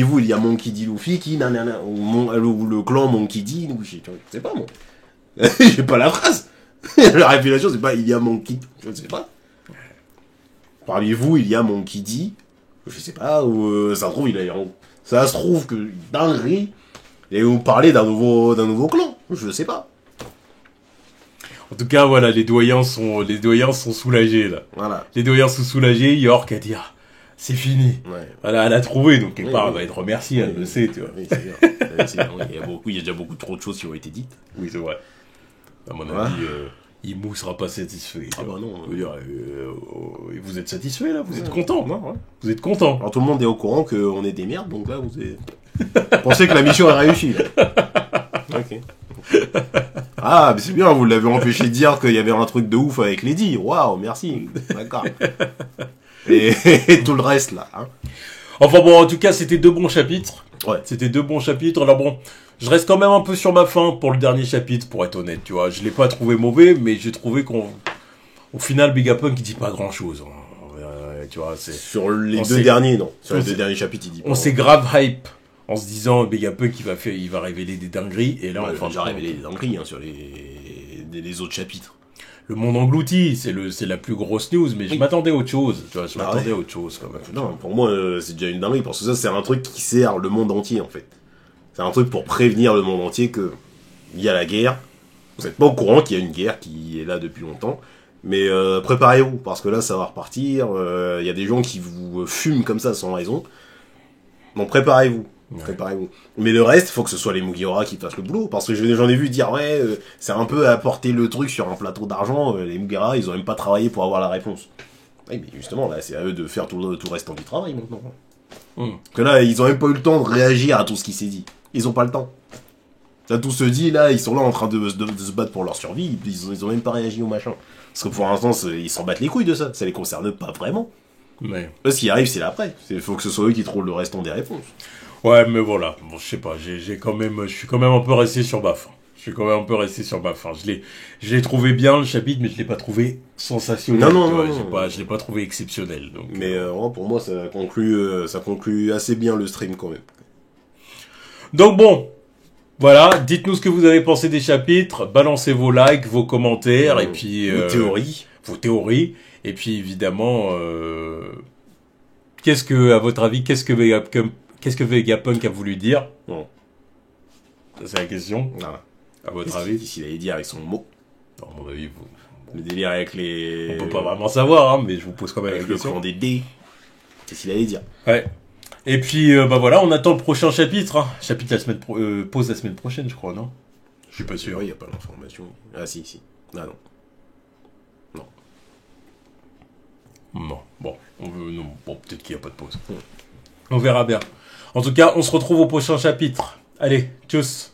vous, il y a Monkey D. Luffy qui nanana, ou le clan Monkey D. Je sais pas moi. J'ai pas la phrase. La révélation c'est pas il y a Monkey. Je sais pas. Parmi vous, il y a Monkey D. Je sais pas. Ou ça se trouve ça se trouve que dinguerie. Et vous parlez d'un nouveau clan. Je sais pas. En tout cas voilà, les doyens sont soulagés là. Voilà. Les doyens sont soulagés, York a dit ah, c'est fini. Ouais. Voilà, elle a trouvé donc quelque Oui, part oui. elle va être remerciée, elle le sait, tu vois. Oui, c'est bien. Il y a déjà beaucoup trop de choses qui ont été dites. Oui, c'est vrai. À mon Ouais. avis, Imo sera pas satisfait. Ah bah non. Je veux dire, vous êtes satisfait là? Vous êtes Ouais. content? Non, ouais. Vous êtes content? Alors tout le monde est au courant qu'on est des merdes, donc là vous pensez que la mission est réussie. Là. Ok. Ah, mais c'est bien, vous l'avez empêché de dire qu'il y avait un truc de ouf avec Lady. Waouh, merci. D'accord. Et tout le reste là. Hein. Enfin bon, en tout cas, c'était 2 bons chapitres. Ouais. C'était 2 bons chapitres. Alors bon, je reste quand même un peu sur ma faim pour le dernier chapitre, pour être honnête, tu vois. Je l'ai pas trouvé mauvais, mais j'ai trouvé au final, Vegapunk, il dit pas grand chose. Tu vois, Sur les on deux s'est- derniers, non. Sur on les s'est- deux derniers chapitres, il dit pas. on s'est grave hype en se disant, Vegapunk, il va révéler des dingueries, et là, Ouais, enfin, déjà révélé des dingueries hein, sur les autres chapitres. le monde englouti, c'est la plus grosse news, mais je Oui. m'attendais à autre chose, tu vois, je Ah m'attendais ouais. à autre chose, quand même. Non, pour moi, c'est déjà une dinguerie, parce que ça, c'est un truc qui sert le monde entier, en fait. C'est un truc pour prévenir le monde entier que il y a la guerre. Vous n'êtes pas au courant qu'il y a une guerre qui est là depuis longtemps. Mais préparez-vous, parce que là, ça va repartir. Il y a des gens qui vous fument comme ça sans raison. Donc préparez-vous. Ouais. Préparez-vous. Mais le reste, faut que ce soit les Mugiwara qui fassent le boulot. Parce que j'en ai vu dire, ouais, c'est un peu apporter le truc sur un plateau d'argent. Les Mugiwara, ils ont même pas travaillé pour avoir la réponse. Oui, mais justement, là, c'est à eux de faire tout le restant du travail maintenant. Hum. Que là, ils ont même pas eu le temps de réagir à tout ce qui s'est dit. Ils ont pas le temps. Ça tout se dit, là, ils sont là en train de se battre pour leur survie. Ils ont même pas réagi au machin. Parce que pour l'instant, ils s'en battent les couilles de ça. Ça les concerne pas vraiment. Mais... Eux, ce qui arrive, c'est l'après. Il faut que ce soit eux qui trouvent le restant des réponses. Ouais, mais voilà. Bon, je sais pas, je suis quand même un peu resté sur ma faim. Je suis quand même un peu resté sur ma fin. Je l'ai trouvé bien le chapitre, mais je l'ai pas trouvé sensationnel. Non, tu vois. non. Je l'ai pas trouvé exceptionnel. Donc, Mais pour moi, ça conclut assez bien le stream quand même. donc bon, voilà. Dites-nous ce que vous avez pensé des chapitres. Balancez vos likes, vos commentaires, et puis vos théories. Et puis évidemment, à votre avis, qu'est-ce que Vegapunk a voulu dire? Non. Ça, c'est la question. Voilà. À votre avis? Qu'est-ce qu'il allait dire avec son mot? Non, à mon avis, Le délire avec les... on peut pas vraiment savoir, hein, mais je vous pose quand même la avec le question. clan des dés. Qu'est-ce qu'il allait dire? Ouais. Et puis, voilà, on attend le prochain chapitre. Hein. Chapitre pause la semaine prochaine, je crois, non? Je suis pas sûr. Il n'y a pas l'information. Ah, si. Ah, non. Non. Bon, bon, peut-être qu'il n'y a pas de pause. On verra bien. En tout cas, on se retrouve au prochain chapitre. Allez, tchuss.